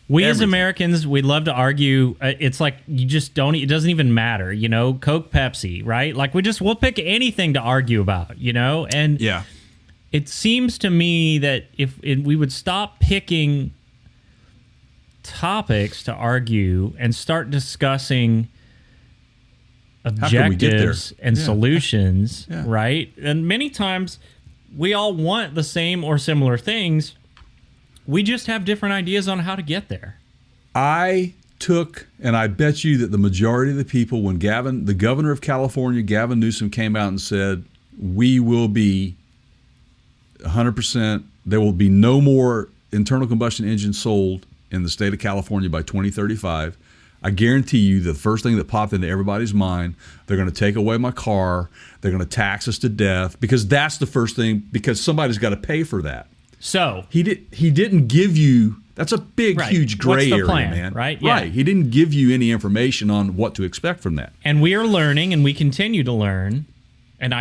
As Americans, we love to argue. It's like you just don't. It doesn't even matter, Coke, Pepsi, right? Like we'll pick anything to argue about, And yeah, it seems to me that if we would stop picking topics to argue and start discussing objectives and solutions, right? And many times we all want the same or similar things. We just have different ideas on how to get there. I bet you that the majority of the people, when the governor of California, Gavin Newsom, came out and said, we will be 100%, there will be no more internal combustion engines sold in the state of California by 2035. I guarantee you the first thing that popped into everybody's mind, they're going to take away my car, they're going to tax us to death, because that's the first thing, because somebody's got to pay for that. So he didn't give you, that's a big, huge gray What's the area, plan, man. right? Yeah. Right. He didn't give you any information on what to expect from that. And we are learning, and we continue to learn. And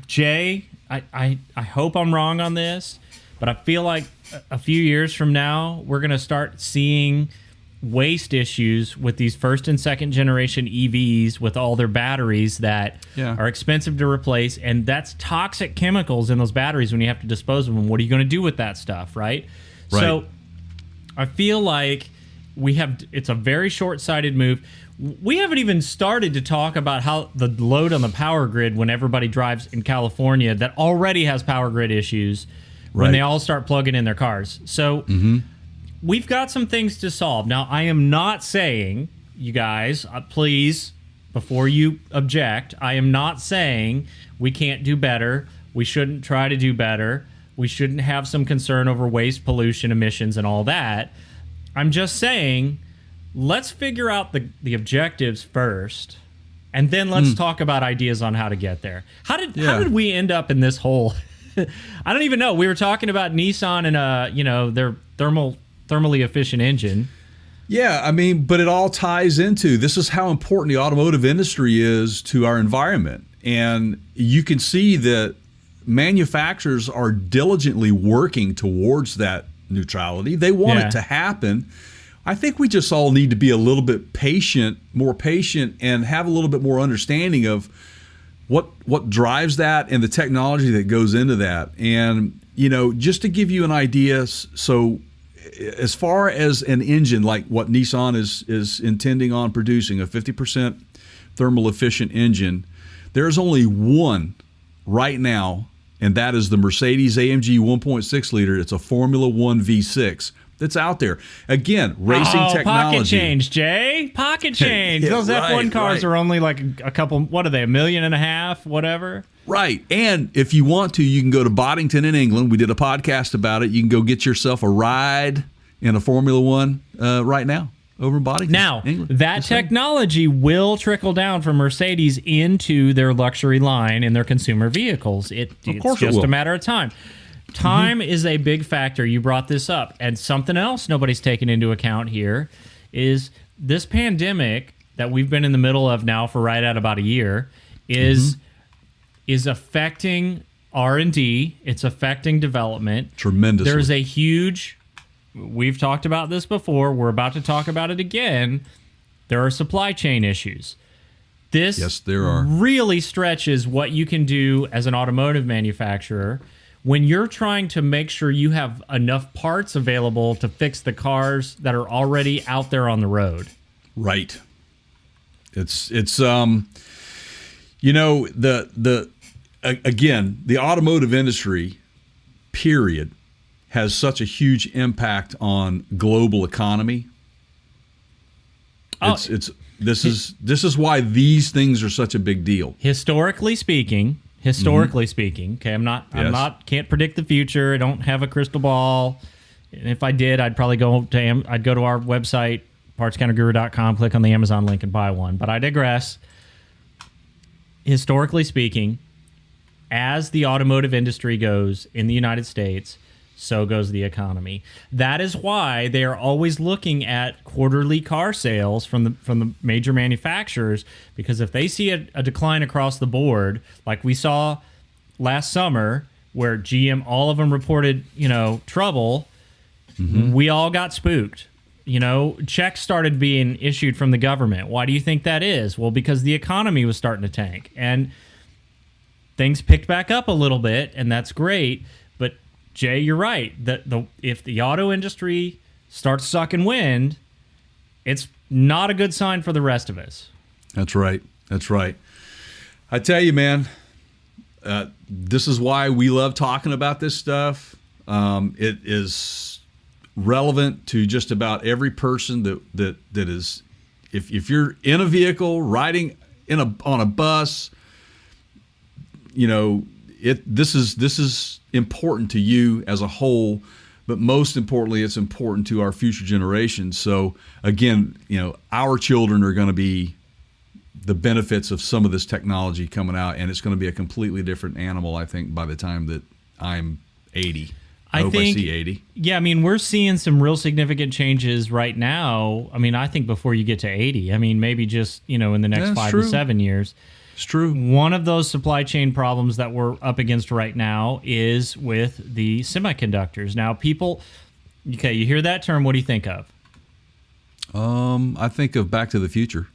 Jay, I hope I'm wrong on this, but I feel like a few years from now, we're going to start seeing waste issues with these first and second generation EVs with all their batteries that are expensive to replace, and that's toxic chemicals in those batteries when you have to dispose of them. What are you going to do with that stuff, right? So I feel like it's a very short-sighted move. We haven't even started to talk about how the load on the power grid when everybody drives in California that already has power grid issues when they all start plugging in their cars. So we've got some things to solve. Now, I am not saying, you guys, please, before you object, I am not saying we can't do better. We shouldn't try to do better. We shouldn't have some concern over waste, pollution, emissions, and all that. I'm just saying, let's figure out the objectives first, and then let's talk about ideas on how to get there. How did we end up in this hole? I don't even know. We were talking about Nissan and their thermally efficient engine. Yeah, I mean, but it all ties into, this is how important the automotive industry is to our environment. And you can see that manufacturers are diligently working towards that neutrality. They want it to happen. I think we just all need to be a little bit more patient, and have a little bit more understanding of what drives that and the technology that goes into that. And, just to give you an idea, so as far as an engine like what Nissan is intending on producing, a 50% thermal efficient engine, there's only one right now, and that is the Mercedes-AMG 1.6 liter. It's a Formula One V6 that's out there. Again, racing technology. Pocket change, Jay. Pocket change. Yeah, those F1 cars right. are only like a couple, what are they, $1.5 million, whatever? Right. And if you want to, you can go to Boddington in England. We did a podcast about it. You can go get yourself a ride in a Formula One right now over in Boddington, now, England. That technology will trickle down from Mercedes into their luxury line in their consumer vehicles. It's just a matter of time. Time is a big factor. You brought this up. And something else nobody's taken into account here is this pandemic that we've been in the middle of now for right at about a year is affecting R&D. It's affecting development. Tremendously. There's a huge... We've talked about this before. We're about to talk about it again. There are supply chain issues. This really stretches what you can do as an automotive manufacturer when you're trying to make sure you have enough parts available to fix the cars that are already out there on the road. Right. It's again, the automotive industry, period, has such a huge impact on global economy. This is why these things are such a big deal. Historically speaking, okay, can't predict the future. I don't have a crystal ball. And if I did, I'd probably go to our website, partscounterguru.com, click on the Amazon link and buy one. But I digress. Historically speaking, as the automotive industry goes in the United States, so goes the economy. That is why they are always looking at quarterly car sales from the major manufacturers, because if they see a decline across the board, like we saw last summer, where GM, all of them reported, trouble, we all got spooked. Checks started being issued from the government. Why do you think that is? Well, because the economy was starting to tank, and things picked back up a little bit, and that's great. But Jay, you're right. If the auto industry starts sucking wind, it's not a good sign for the rest of us. That's right. I tell you, man, this is why we love talking about this stuff. It is relevant to just about every person that is. If you're in a vehicle, riding on a bus, this is important to you as a whole, but most importantly, it's important to our future generations. So again, our children are going to be the benefits of some of this technology coming out, and it's going to be a completely different animal, I think, by the time that I'm 80. I hope I see 80. Yeah, I mean, we're seeing some real significant changes right now. I mean, I think before you get to 80, I mean, maybe just, in the next 5 to 7 years. It's true. One of those supply chain problems that we're up against right now is with the semiconductors. Now, people, okay, you hear that term, what do you think of? I think of Back to the Future.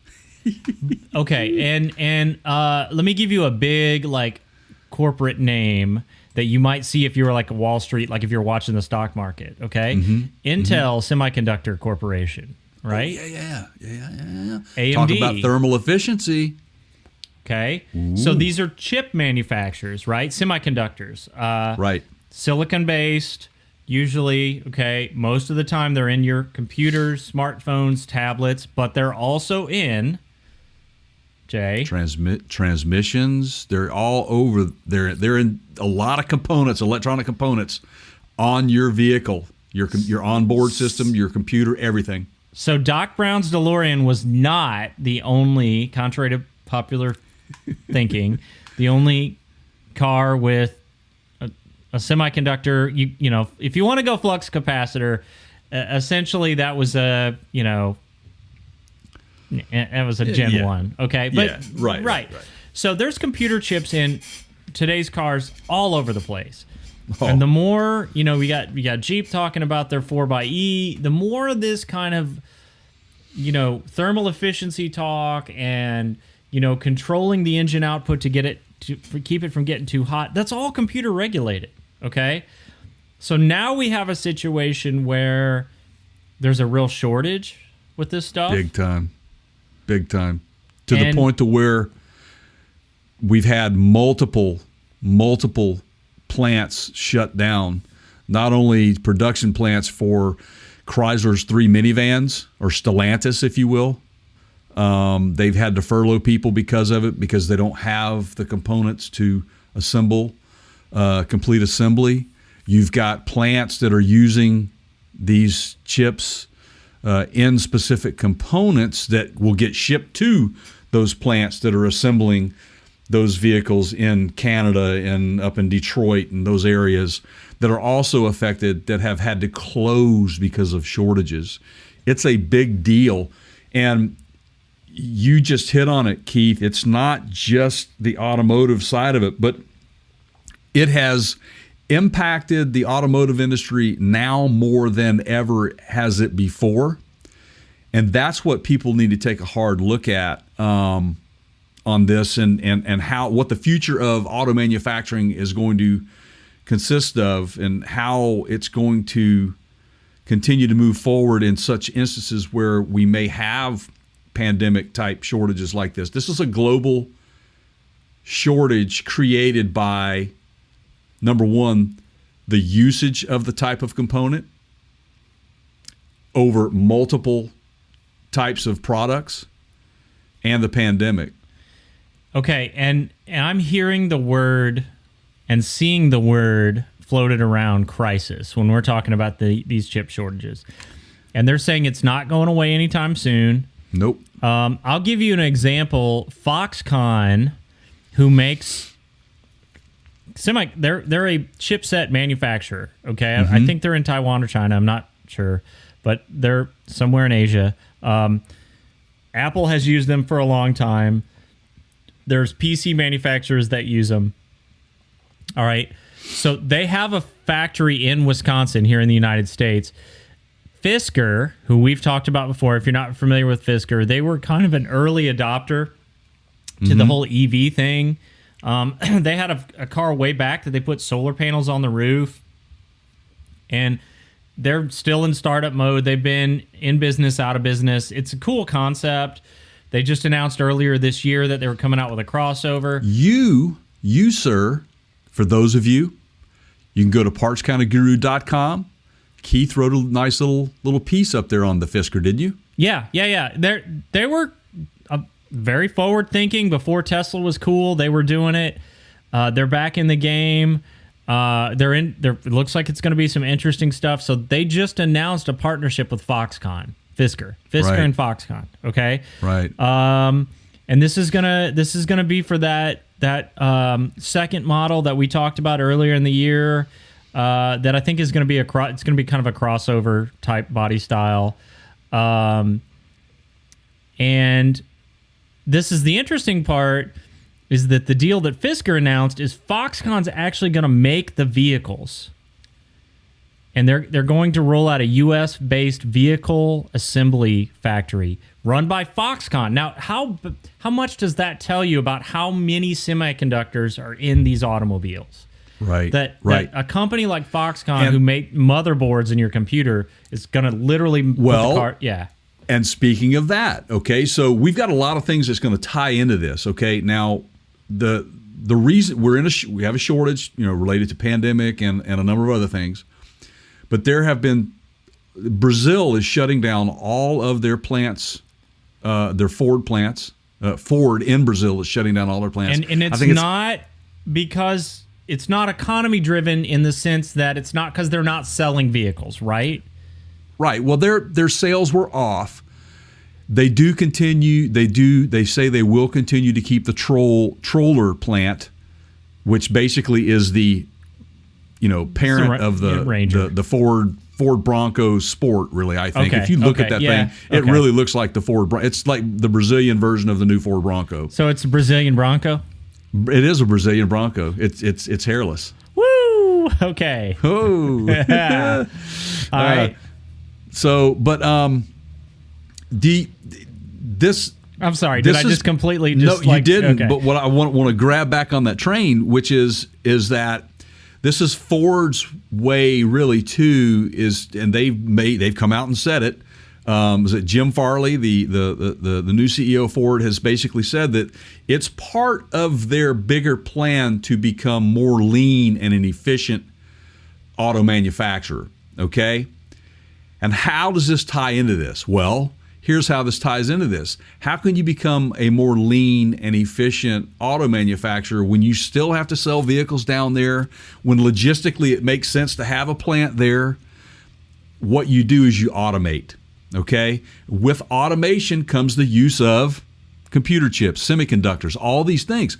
Okay, and let me give you a big, corporate name that you might see if you were like a Wall Street, like if you're watching the stock market, okay? Intel Semiconductor Corporation, right? Oh, yeah. AMD. Talk about thermal efficiency. Okay. Ooh. So these are chip manufacturers, right? Semiconductors. Right. Silicon-based, usually, okay? Most of the time they're in your computers, smartphones, tablets, but they're also in... Jay. Transmissions. They're all over. They're in a lot of components, electronic components, on your vehicle, your onboard system, your computer, everything. So Doc Brown's DeLorean was not the only, contrary to popular thinking, the only car with a semiconductor. If you want to go flux capacitor, essentially that was a It was a Gen 1, okay? But, yeah, right. So there's computer chips in today's cars all over the place. Oh. And the more, we got Jeep talking about their 4xe, the more of this kind of, thermal efficiency talk and, controlling the engine output to keep it from getting too hot, that's all computer regulated, okay? So now we have a situation where there's a real shortage with this stuff. Big time. To the point to where we've had multiple plants shut down, not only production plants for Chrysler's 3 minivans, or Stellantis, if you will. They've had to furlough people because of it, because they don't have the components to assemble complete assembly. You've got plants that are using these chips in specific components that will get shipped to those plants that are assembling those vehicles in Canada and up in Detroit and those areas that are also affected, that have had to close because of shortages. It's a big deal. And you just hit on it, Keith. It's not just the automotive side of it, but it has impacted the automotive industry now more than ever has it before. And that's what people need to take a hard look at on this, and what the future of auto manufacturing is going to consist of, and how it's going to continue to move forward in such instances where we may have pandemic type shortages like this. This is a global shortage created by, number one, the usage of the type of component over multiple types of products, and the pandemic. Okay, and I'm hearing the word and seeing the word floated around, crisis, when we're talking about these chip shortages. And they're saying it's not going away anytime soon. Nope. I'll give you an example. Foxconn, who makes they're a chipset manufacturer, okay? Mm-hmm. I think they're in Taiwan or China, I'm not sure, but they're somewhere in Asia. Apple has used them for a long time. There's PC manufacturers that use them. All right. So they have a factory in Wisconsin here in the United States. Fisker, who we've talked about before, if you're not familiar with Fisker, they were kind of an early adopter to the whole EV thing. They had a car way back that they put solar panels on the roof, and they're still in startup mode. They've been in business, out of business. It's a cool concept. They just announced earlier this year that they were coming out with a crossover. You, sir, for those of you, you can go to partscounterguru.com. Keith wrote a nice little piece up there on the Fisker, didn't you? Yeah. They were very forward thinking. Before Tesla was cool, they were doing it. They're back in the game. They're in. There it looks like it's going to be some interesting stuff. So they just announced a partnership with Foxconn, Fisker Right. and Foxconn. Okay, Right. and this is gonna be for that second model that we talked about earlier in the year. That I think is going to be it's going to be kind of a crossover type body style, and this is the interesting part. Is that the deal that Fisker announced is Foxconn's actually going to make the vehicles. And they're going to roll out a U.S.-based vehicle assembly factory run by Foxconn. Now, how much does that tell you about how many semiconductors are in these automobiles? Right. That a company like Foxconn, And- who make motherboards in your computer, is going to literally put the car... Yeah. And speaking of that, okay, so we've got a lot of things that's going to tie into this. Okay, now the reason we have a shortage, related to pandemic and a number of other things, but there have been Brazil is shutting down all of their plants, their Ford plants. Ford in Brazil is shutting down all their plants, and it's not because it's not economy driven in the sense that it's not because they're not selling vehicles, right? Right. Well, their sales were off. They do continue. They say they will continue to keep the Troller plant, which basically is the, parent of the Ranger. the Ford Bronco Sport. Really, I think if you look at that thing, it really looks like the Ford. It's like the Brazilian version of the new Ford Bronco. So it's a Brazilian Bronco. It is a Brazilian Bronco. It's hairless. Woo! Okay. Oh. All right. So, but this. I'm sorry. Did I just completely just no? You didn't. Okay. But what I want to grab back on that train, which is that this is Ford's way, really, too. And they've come out and said it. Was it Jim Farley, the new CEO of Ford, has basically said that it's part of their bigger plan to become more lean and an efficient auto manufacturer. Okay. And how does this tie into this? Well, here's how this ties into this. How can you become a more lean and efficient auto manufacturer when you still have to sell vehicles down there, when logistically it makes sense to have a plant there? What you do is you automate, okay? With automation comes the use of computer chips, semiconductors, all these things.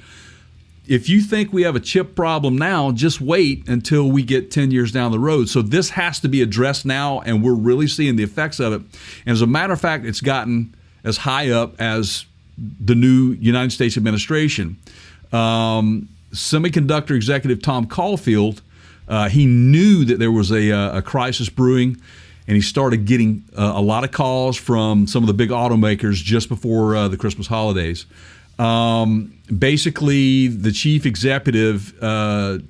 If you think we have a chip problem now, just wait until we get 10 years down the road. So this has to be addressed now, and we're really seeing the effects of it. And as a matter of fact, it's gotten as high up as the new United States administration. Semiconductor executive Tom Caulfield, he knew that there was a crisis brewing, and he started getting a lot of calls from some of the big automakers just before the Christmas holidays. Basically, the chief executive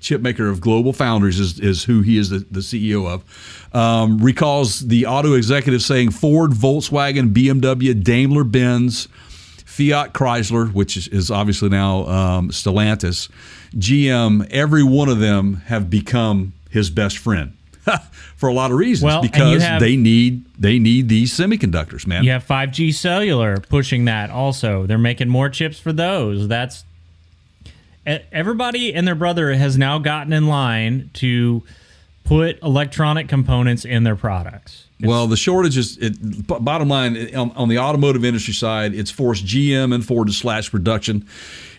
chip maker of Global Foundries is who he is the CEO of, recalls the auto executive saying Ford, Volkswagen, BMW, Daimler-Benz, Fiat Chrysler, which is obviously now Stellantis, GM, every one of them have become his best friend. For a lot of reasons, because they need these semiconductors, man. You have 5G cellular pushing that also. They're making more chips for those. That's everybody and their brother has now gotten in line to put electronic components in their products. Well, the shortage is, bottom line, on the automotive industry side, it's forced GM and Ford to slash production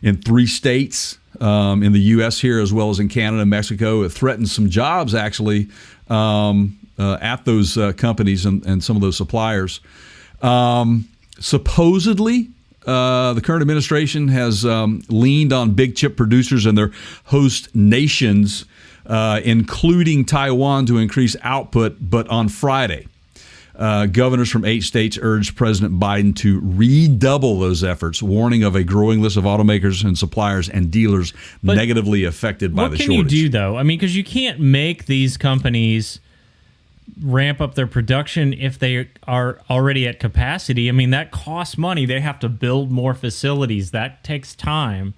in 3 states, in the U.S. here as well as in Canada and Mexico. It threatens some jobs, actually, at those companies and some of those suppliers. Supposedly, the current administration has leaned on big chip producers and their host nations, including Taiwan, to increase output. But on Friday, governors from 8 states urged President Biden to redouble those efforts, warning of a growing list of automakers and suppliers and dealers negatively affected by the shortage. What can you do, though? I mean, because you can't make these companies ramp up their production if they are already at capacity. I mean, that costs money. They have to build more facilities. That takes time.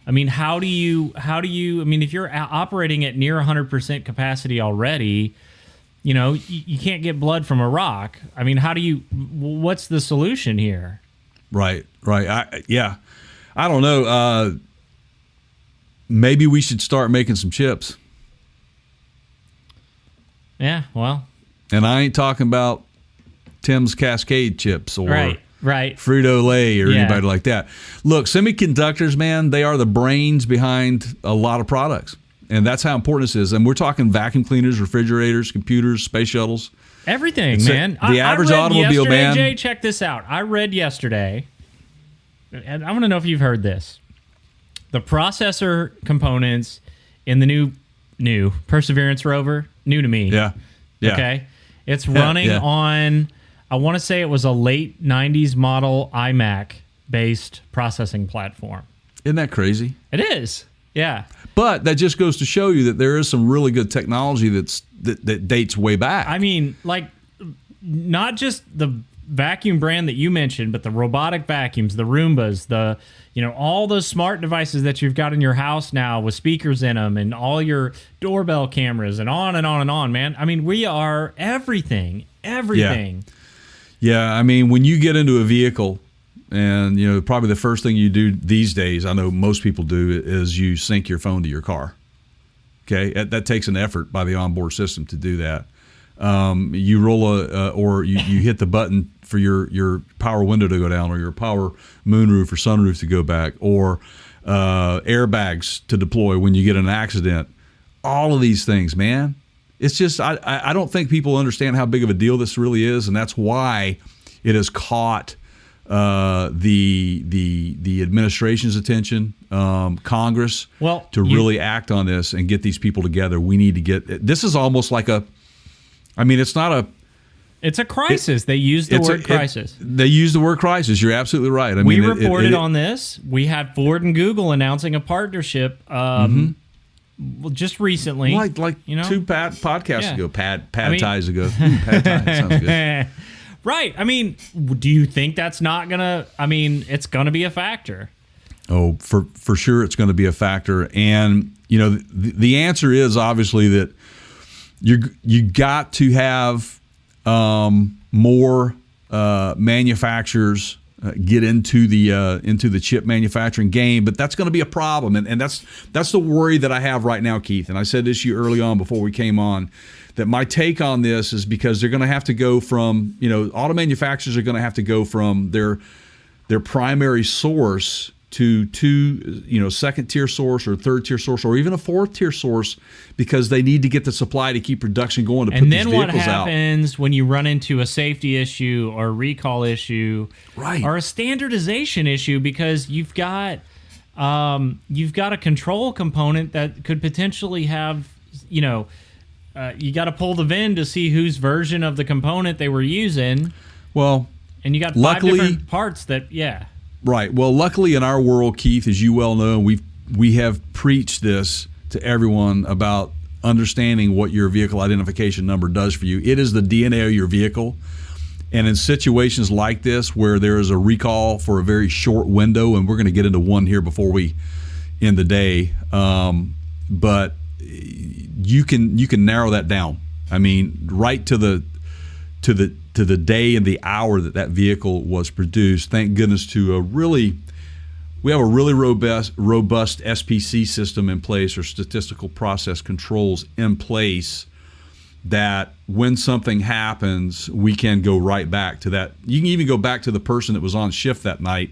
I mean, how do you, I mean, if you're operating at near 100% capacity already, you can't get blood from a rock. I mean, what's the solution here? Right. I don't know. Maybe we should start making some chips. Yeah, well. And I ain't talking about Tim's Cascade chips or Right. Frito-Lay or anybody like that. Look, semiconductors, man, they are the brains behind a lot of products. And that's how important this is. And we're talking vacuum cleaners, refrigerators, computers, space shuttles. Everything, man. The average automobile, man. Jay, check this out. I read yesterday, and I want to know if you've heard this. The processor components in the new Perseverance rover, new to me. Yeah. Okay? It's running on, I want to say it was a late 90s model iMac-based processing platform. Isn't that crazy? It is. Yeah. But that just goes to show you that there is some really good technology that dates way back. I mean, like, not just the vacuum brand that you mentioned, but the robotic vacuums, the Roombas, all those smart devices that you've got in your house now with speakers in them and all your doorbell cameras and on and on and on, man. I mean, we are everything. Yeah, I mean, when you get into a vehicle and, probably the first thing you do these days, I know most people do, is you sync your phone to your car. Okay, that takes an effort by the onboard system to do that. You roll or you hit the button for your power window to go down, or your power moonroof or sunroof to go back, or airbags to deploy when you get in an accident. All of these things, man. It's just I don't think people understand how big of a deal this really is, and that's why it has caught the administration's attention, Congress, to really act on this and get these people together. We need to get. This is almost like it's not a. It's a crisis. They use the word crisis. They use the word crisis. You're absolutely right. We reported on this. We had Ford and Google announcing a partnership just recently. Like 2 podcasts ago, ties ago. Pad Thai sounds good. Right. I mean, do you think that's not going to... I mean, it's going to be a factor. Oh, for sure it's going to be a factor. And, the answer is obviously that you got to have more manufacturers get into the chip manufacturing game, but that's going to be a problem. And that's the worry that I have right now, Keith. And I said this to you early on before we came on, that my take on this is because they're going to have to go from, auto manufacturers are going to have to go from their primary source to second tier source or third tier source or even a fourth tier source, because they need to get the supply to keep production going to put these vehicles out. And then what happens when you run into a safety issue or a recall issue, right, or a standardization issue, because you've got a control component that could potentially have, you got to pull the VIN to see whose version of the component they were using. Well, and you got 5 different parts that, Right. Well, luckily in our world, Keith, as you well know, we have preached this to everyone about understanding what your vehicle identification number does for you. It is the DNA of your vehicle. And in situations like this where there is a recall for a very short window, and we're going to get into one here before we end the day, but you can narrow that down. I mean, right to the day and the hour that vehicle was produced. Thank goodness we have a really robust SPC system in place, or statistical process controls in place, that when something happens, we can go right back to that. You can even go back to the person that was on shift that night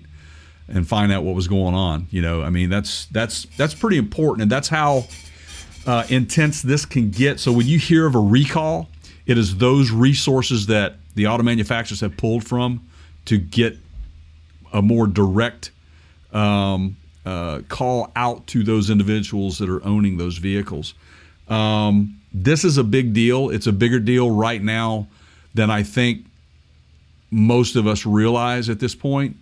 and find out what was going on. I mean, that's pretty important, and that's how intense this can get. So when you hear of a recall, it is those resources that the auto manufacturers have pulled from to get a more direct call out to those individuals that are owning those vehicles. This is a big deal. It's a bigger deal right now than I think most of us realize at this point.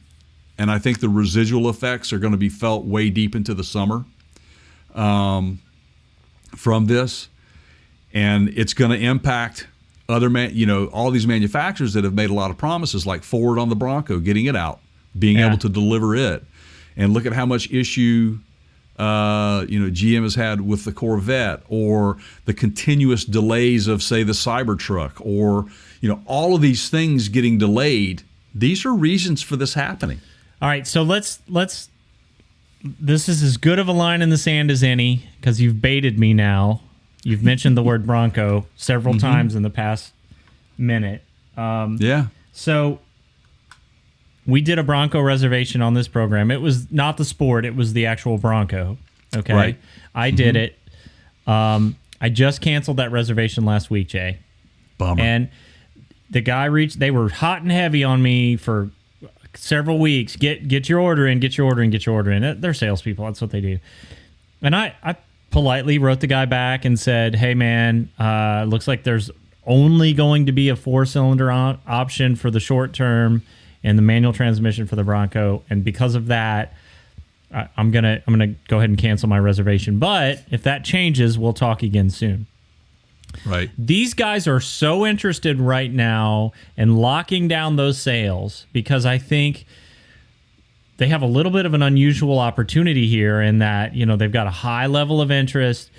And I think the residual effects are going to be felt way deep into the summer from this. And it's going to impact all these manufacturers that have made a lot of promises, like Ford on the Bronco, getting it out, being able to deliver it. And look at how much issue GM has had with the Corvette, or the continuous delays of, say, the Cybertruck, or all of these things getting delayed. These are reasons for this happening. All right, so let's. This is as good of a line in the sand as any, because you've baited me now. You've mentioned the word Bronco several times in the past minute. Yeah. So we did a Bronco reservation on this program. It was not the Sport. It was the actual Bronco. Okay. Right. I did it. I just canceled that reservation last week, Jay. Bummer. And the guy they were hot and heavy on me for several weeks. Get your order in, get your order in, get your order in. They're salespeople. That's what they do. And I politely wrote the guy back and said, hey, man, looks like there's only going to be a 4-cylinder option for the short term and the manual transmission for the Bronco. And because of that, I'm gonna go ahead and cancel my reservation. But if that changes, we'll talk again soon. Right. These guys are so interested right now in locking down those sales because I think they have a little bit of an unusual opportunity here in that, they've got a high level of interest,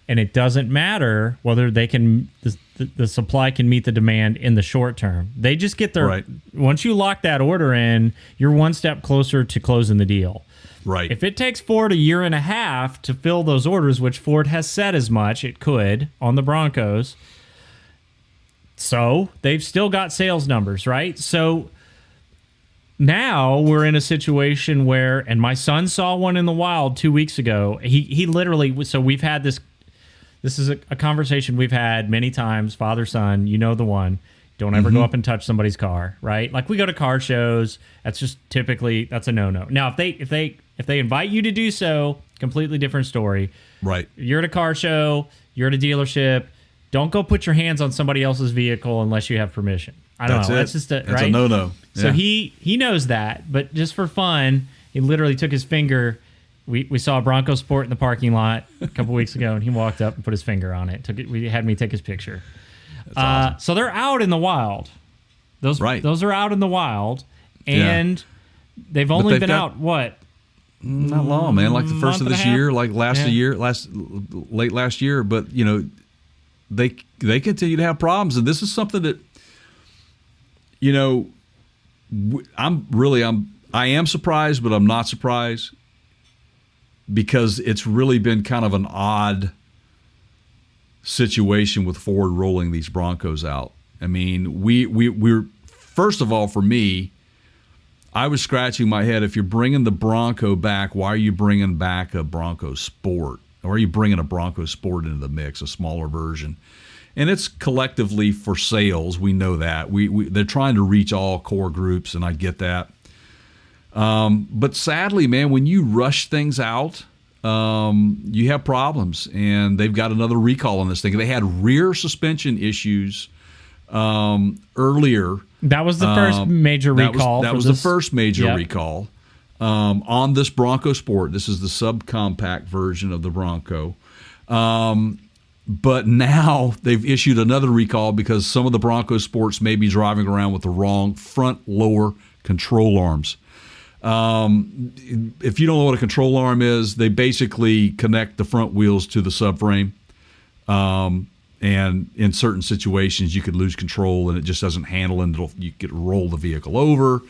and it doesn't matter whether they can the supply can meet the demand in the short term. They just get their once you lock that order in, you're one step closer to closing the deal. Right. If it takes Ford a year and a half to fill those orders, which Ford has said as much it could on the Broncos, so they've still got sales numbers, right? So now we're in a situation where, and my son saw one in the wild 2 weeks ago. He literally, so we've had this is a conversation we've had many times, father, son, the one. Don't ever go up and touch somebody's car, right? Like we go to car shows. That's just typically, that's a no-no. Now, if they invite you to do so, completely different story. Right. You're at a car show, you're at a dealership. Don't go put your hands on somebody else's vehicle unless you have permission. I don't know. That's just That's right? a no-no. Yeah. So he knows that, but just for fun, he literally took his finger. We saw a Bronco Sport in the parking lot a couple weeks ago, and he walked up and put his finger on it. We had me take his picture. That's awesome. So they're out in the wild. Those are out in the wild, and they've only been out what? Not long, man. Like the first of this year, like late last year. But they continue to have problems, and this is something that I am surprised, but I'm not surprised because it's really been kind of an odd situation with Ford rolling these Broncos out. I mean, we're first of all, for me, I was scratching my head. If you're bringing the Bronco back, why are you bringing back a Bronco Sport? Or are you bringing a Bronco Sport into the mix, a smaller version? And it's collectively for sales. We know that. They're trying to reach all core groups, and I get that. But sadly, man, when you rush things out, you have problems. And they've got another recall on this thing. They had rear suspension issues earlier. That was the first major recall. That was the first major recall on this Bronco Sport. This is the subcompact version of the Bronco. But now they've issued another recall because some of the Bronco Sports may be driving around with the wrong front lower control arms. If you don't know what a control arm is, they basically connect the front wheels to the subframe. And in certain situations, you could lose control and it just doesn't handle, and you could roll the vehicle over.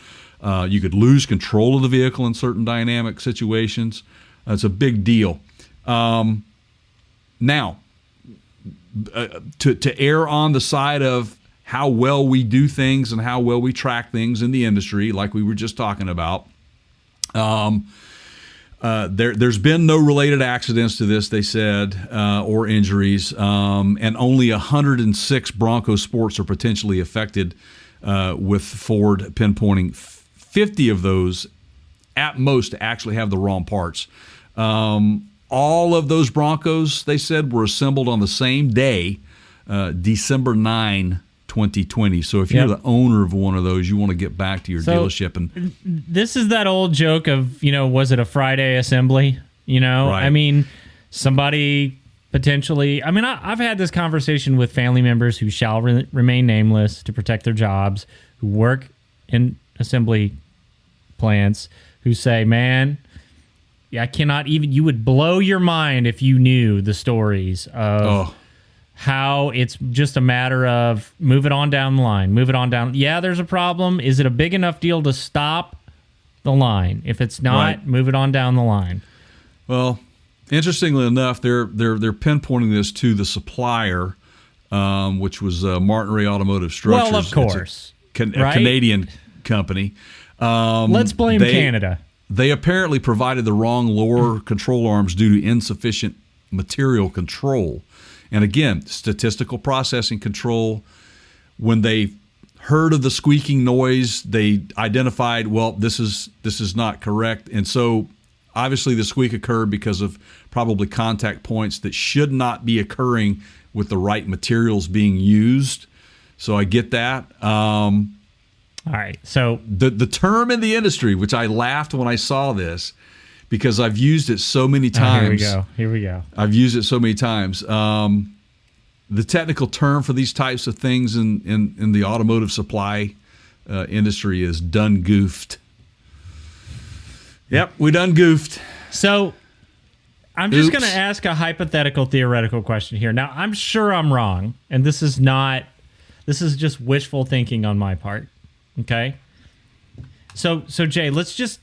You could lose control of the vehicle in certain dynamic situations. It's a big deal. Now, to err on the side of how well we do things and how well we track things in the industry, like we were just talking about, there's been no related accidents to this, they said, or injuries, and only 106 Bronco Sports are potentially affected, with Ford pinpointing 50 of those at most to actually have the wrong parts. All of those Broncos, they said, were assembled on the same day, December 9, 2020. So if you're the owner of one of those, you want to get back to your dealership. And this is that old joke of, was it a Friday assembly? Right. I mean, somebody potentially, I've had this conversation with family members who shall remain nameless to protect their jobs, who work in assembly plants, who say, man, I cannot even, you would blow your mind if you knew the stories of how it's just a matter of move it on down the line, move it on down. Yeah, there's a problem. Is it a big enough deal to stop the line? If it's not, move it on down the line. Well, interestingly enough, they're pinpointing this to the supplier, which was Martin Ray Automotive Structures. Well, of course, a Canadian company. Let's blame Canada. They apparently provided the wrong lower control arms due to insufficient material control. And again, statistical processing control. When they heard of the squeaking noise, they identified, well, this is not correct. And so obviously the squeak occurred because of probably contact points that should not be occurring with the right materials being used. So I get that. All right. So the term in the industry, which I laughed when I saw this because I've used it so many times. Here we go. I've used it so many times. The technical term for these types of things in the automotive supply industry is done goofed. Yep, we done goofed. So I'm just going to ask a hypothetical, theoretical question here. Now, I'm sure I'm wrong, and this is just wishful thinking on my part. Okay? So Jay, let's just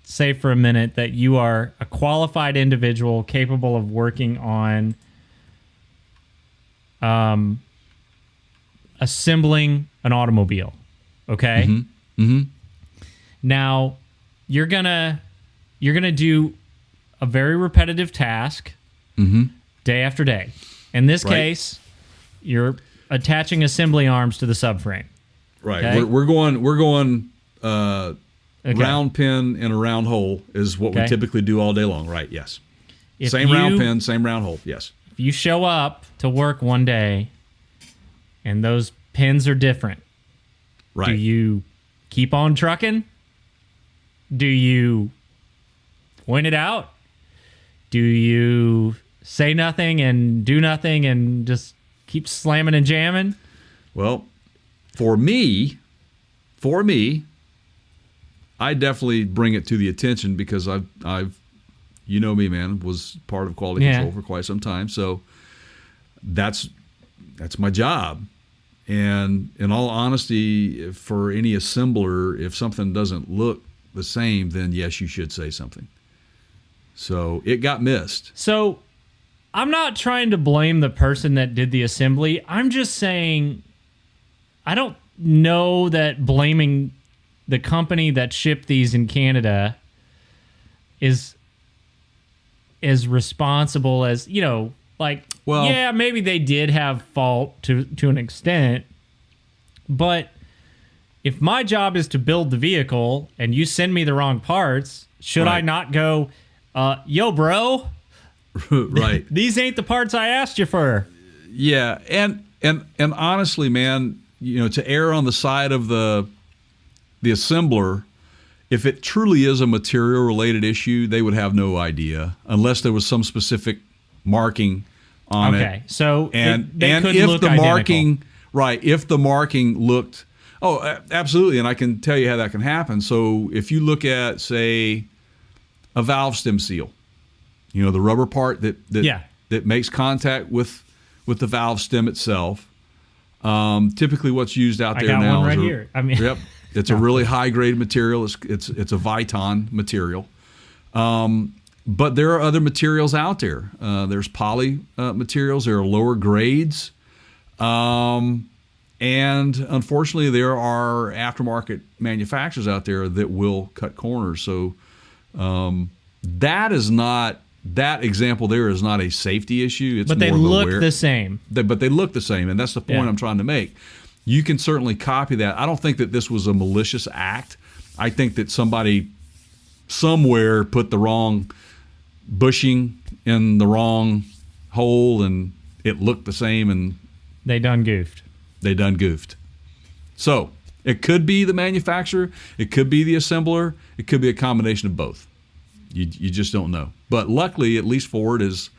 say for a minute that you are a qualified individual capable of working on assembling an automobile. Okay? Mm-hmm. Mm-hmm. Now, you're gonna do a very repetitive task day after day. In this case, you're attaching assembly arms to the subframe. Right. Okay? We're going round pin in a round hole is what we typically do all day long. Right. Yes. Round pin, same round hole. Yes. If you show up to work one day and those pins are different, do you keep on trucking? Do you point it out? Do you say nothing and do nothing and just keep slamming and jamming? Well, for me, I definitely bring it to the attention because I've you know me, man, was part of quality control for quite some time. So that's my job. And in all honesty, for any assembler, if something doesn't look the same, then yes, you should say something. So it got missed. So I'm not trying to blame the person that did the assembly. I'm just saying I don't know that blaming the company that shipped these in Canada is as responsible as, maybe they did have fault to an extent, but if my job is to build the vehicle and you send me the wrong parts, should I not go, yo, bro? Right. These ain't the parts I asked you for. Yeah, and honestly, man, to err on the side of the assembler, if it truly is a material related issue, they would have no idea unless there was some specific marking on it. Okay, so and if the identical. marking, if the marking looked, absolutely, and I can tell you how that can happen. So if you look at, say, a valve stem seal, the rubber part that makes contact with the valve stem itself. Typically, what's used out there now one right here. Yep, it's a really high grade material. It's a Viton material. But there are other materials out there. There's poly materials. There are lower grades. And unfortunately, there are aftermarket manufacturers out there that will cut corners. So that example there is not a safety issue. It's but they look the same. But they look the same, and that's the point I'm trying to make. You can certainly copy that. I don't think that this was a malicious act. I think that somebody somewhere put the wrong bushing in the wrong hole, and it looked the same, and they done goofed. So it could be the manufacturer, it could be the assembler, it could be a combination of both. You just don't know. But luckily, at least Ford is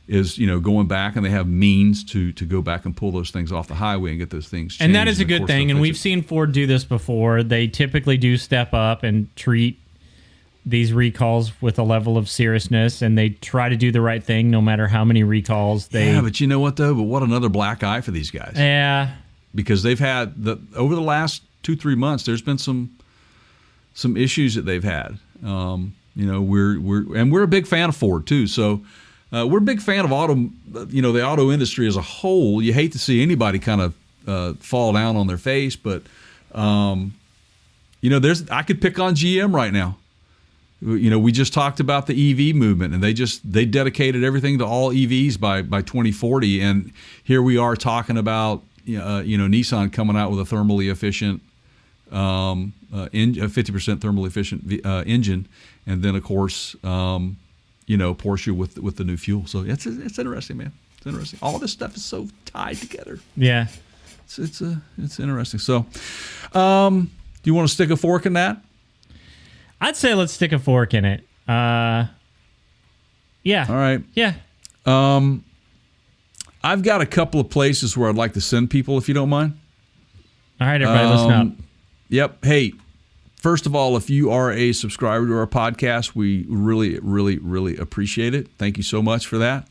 going back, and they have means to go back and pull those things off the highway and get those things changed. And that is a good thing. And we've seen Ford do this before. They typically do step up and treat these recalls with a level of seriousness, and they try to do the right thing no matter how many recalls they... Yeah, but you know what, though? But what another black eye for these guys. Yeah. Because they've had, over the last 2-3 months, there's been some issues that they've had. we're a big fan of Ford too. So we're a big fan of the auto industry as a whole. You hate to see anybody kind of fall down on their face, but I could pick on GM right now. We just talked about the EV movement, and they dedicated everything to all EVs by 2040, and here we are talking about Nissan coming out with a thermally efficient, a 50% thermally efficient engine, and then of course Porsche with the new fuel. So it's interesting, man. It's interesting. All this stuff is so tied together. Yeah, it's interesting. So, do you want to stick a fork in that? I'd say let's stick a fork in it. Yeah. All right. Yeah. I've got a couple of places where I'd like to send people, if you don't mind. All right, everybody, listen up. Yep. Hey, first of all, if you are a subscriber to our podcast, we really, really, really appreciate it. Thank you so much for that.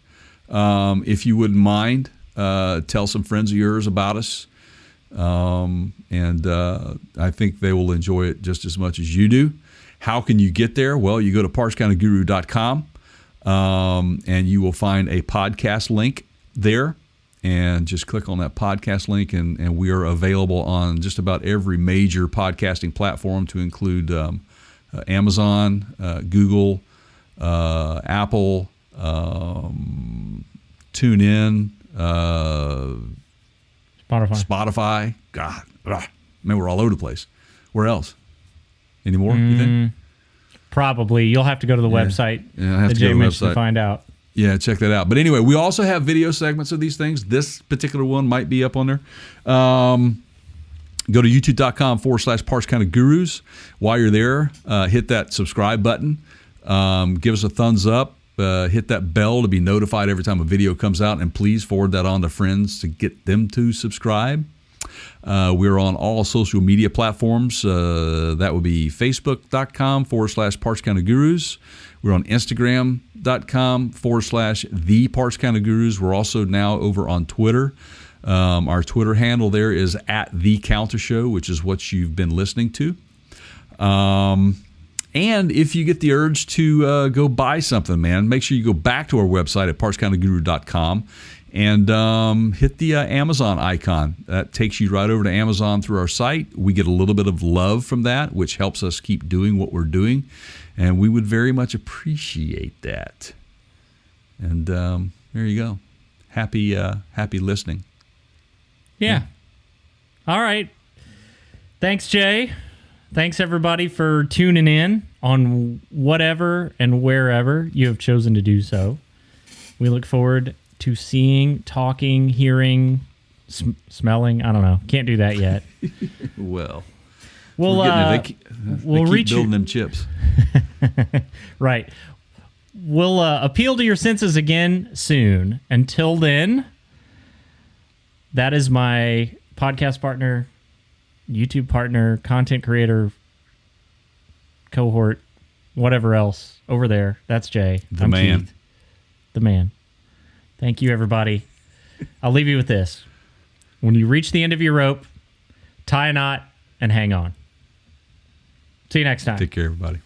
If you wouldn't mind, tell some friends of yours about us. And I think they will enjoy it just as much as you do. How can you get there? Well, you go to partscounterguru.com, and you will find a podcast link there, and just click on that podcast link, and we are available on just about every major podcasting platform, to include Amazon, Google, Apple, TuneIn, Spotify. God, man, we're all over the place. Where else? Any more, you think? Probably. You'll have to go to the website. Yeah, I have that to go Jay to the mentioned website to find out. Yeah, check that out. But anyway, we also have video segments of these things. This particular one might be up on there. Go to youtube.com/PartsKindOfGurus. While you're there, hit that subscribe button. Give us a thumbs up. Hit that bell to be notified every time a video comes out. And please forward that on to friends to get them to subscribe. We're on all social media platforms. That would be Facebook.com/PartsKindOfGurus. We're on Instagram.com/ThePartsKindOfGurus. We're also now over on Twitter. Our Twitter handle there is @TheCounterShow, which is what you've been listening to. And if you get the urge to go buy something, man, make sure you go back to our website at PartsKindOfGuru.com and hit the Amazon icon. That takes you right over to Amazon through our site. We get a little bit of love from that, which helps us keep doing what we're doing, and we would very much appreciate that. And there you go. Happy listening. Yeah. All right. Thanks, Jay. Thanks, everybody, for tuning in on whatever and wherever you have chosen to do so. We look forward to seeing, talking, hearing, smelling. I don't know. Can't do that yet. Well, we'll they keep building them chips. Right. We'll appeal to your senses again soon. Until then, that is my podcast partner, YouTube partner, content creator, cohort, whatever else over there. That's Jay. I'm man. Keith. The man. Thank you, everybody. I'll leave you with this. When you reach the end of your rope, tie a knot and hang on. See you next time. Take care, everybody.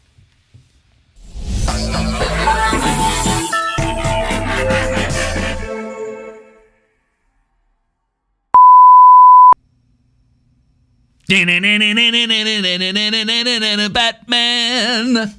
Batman.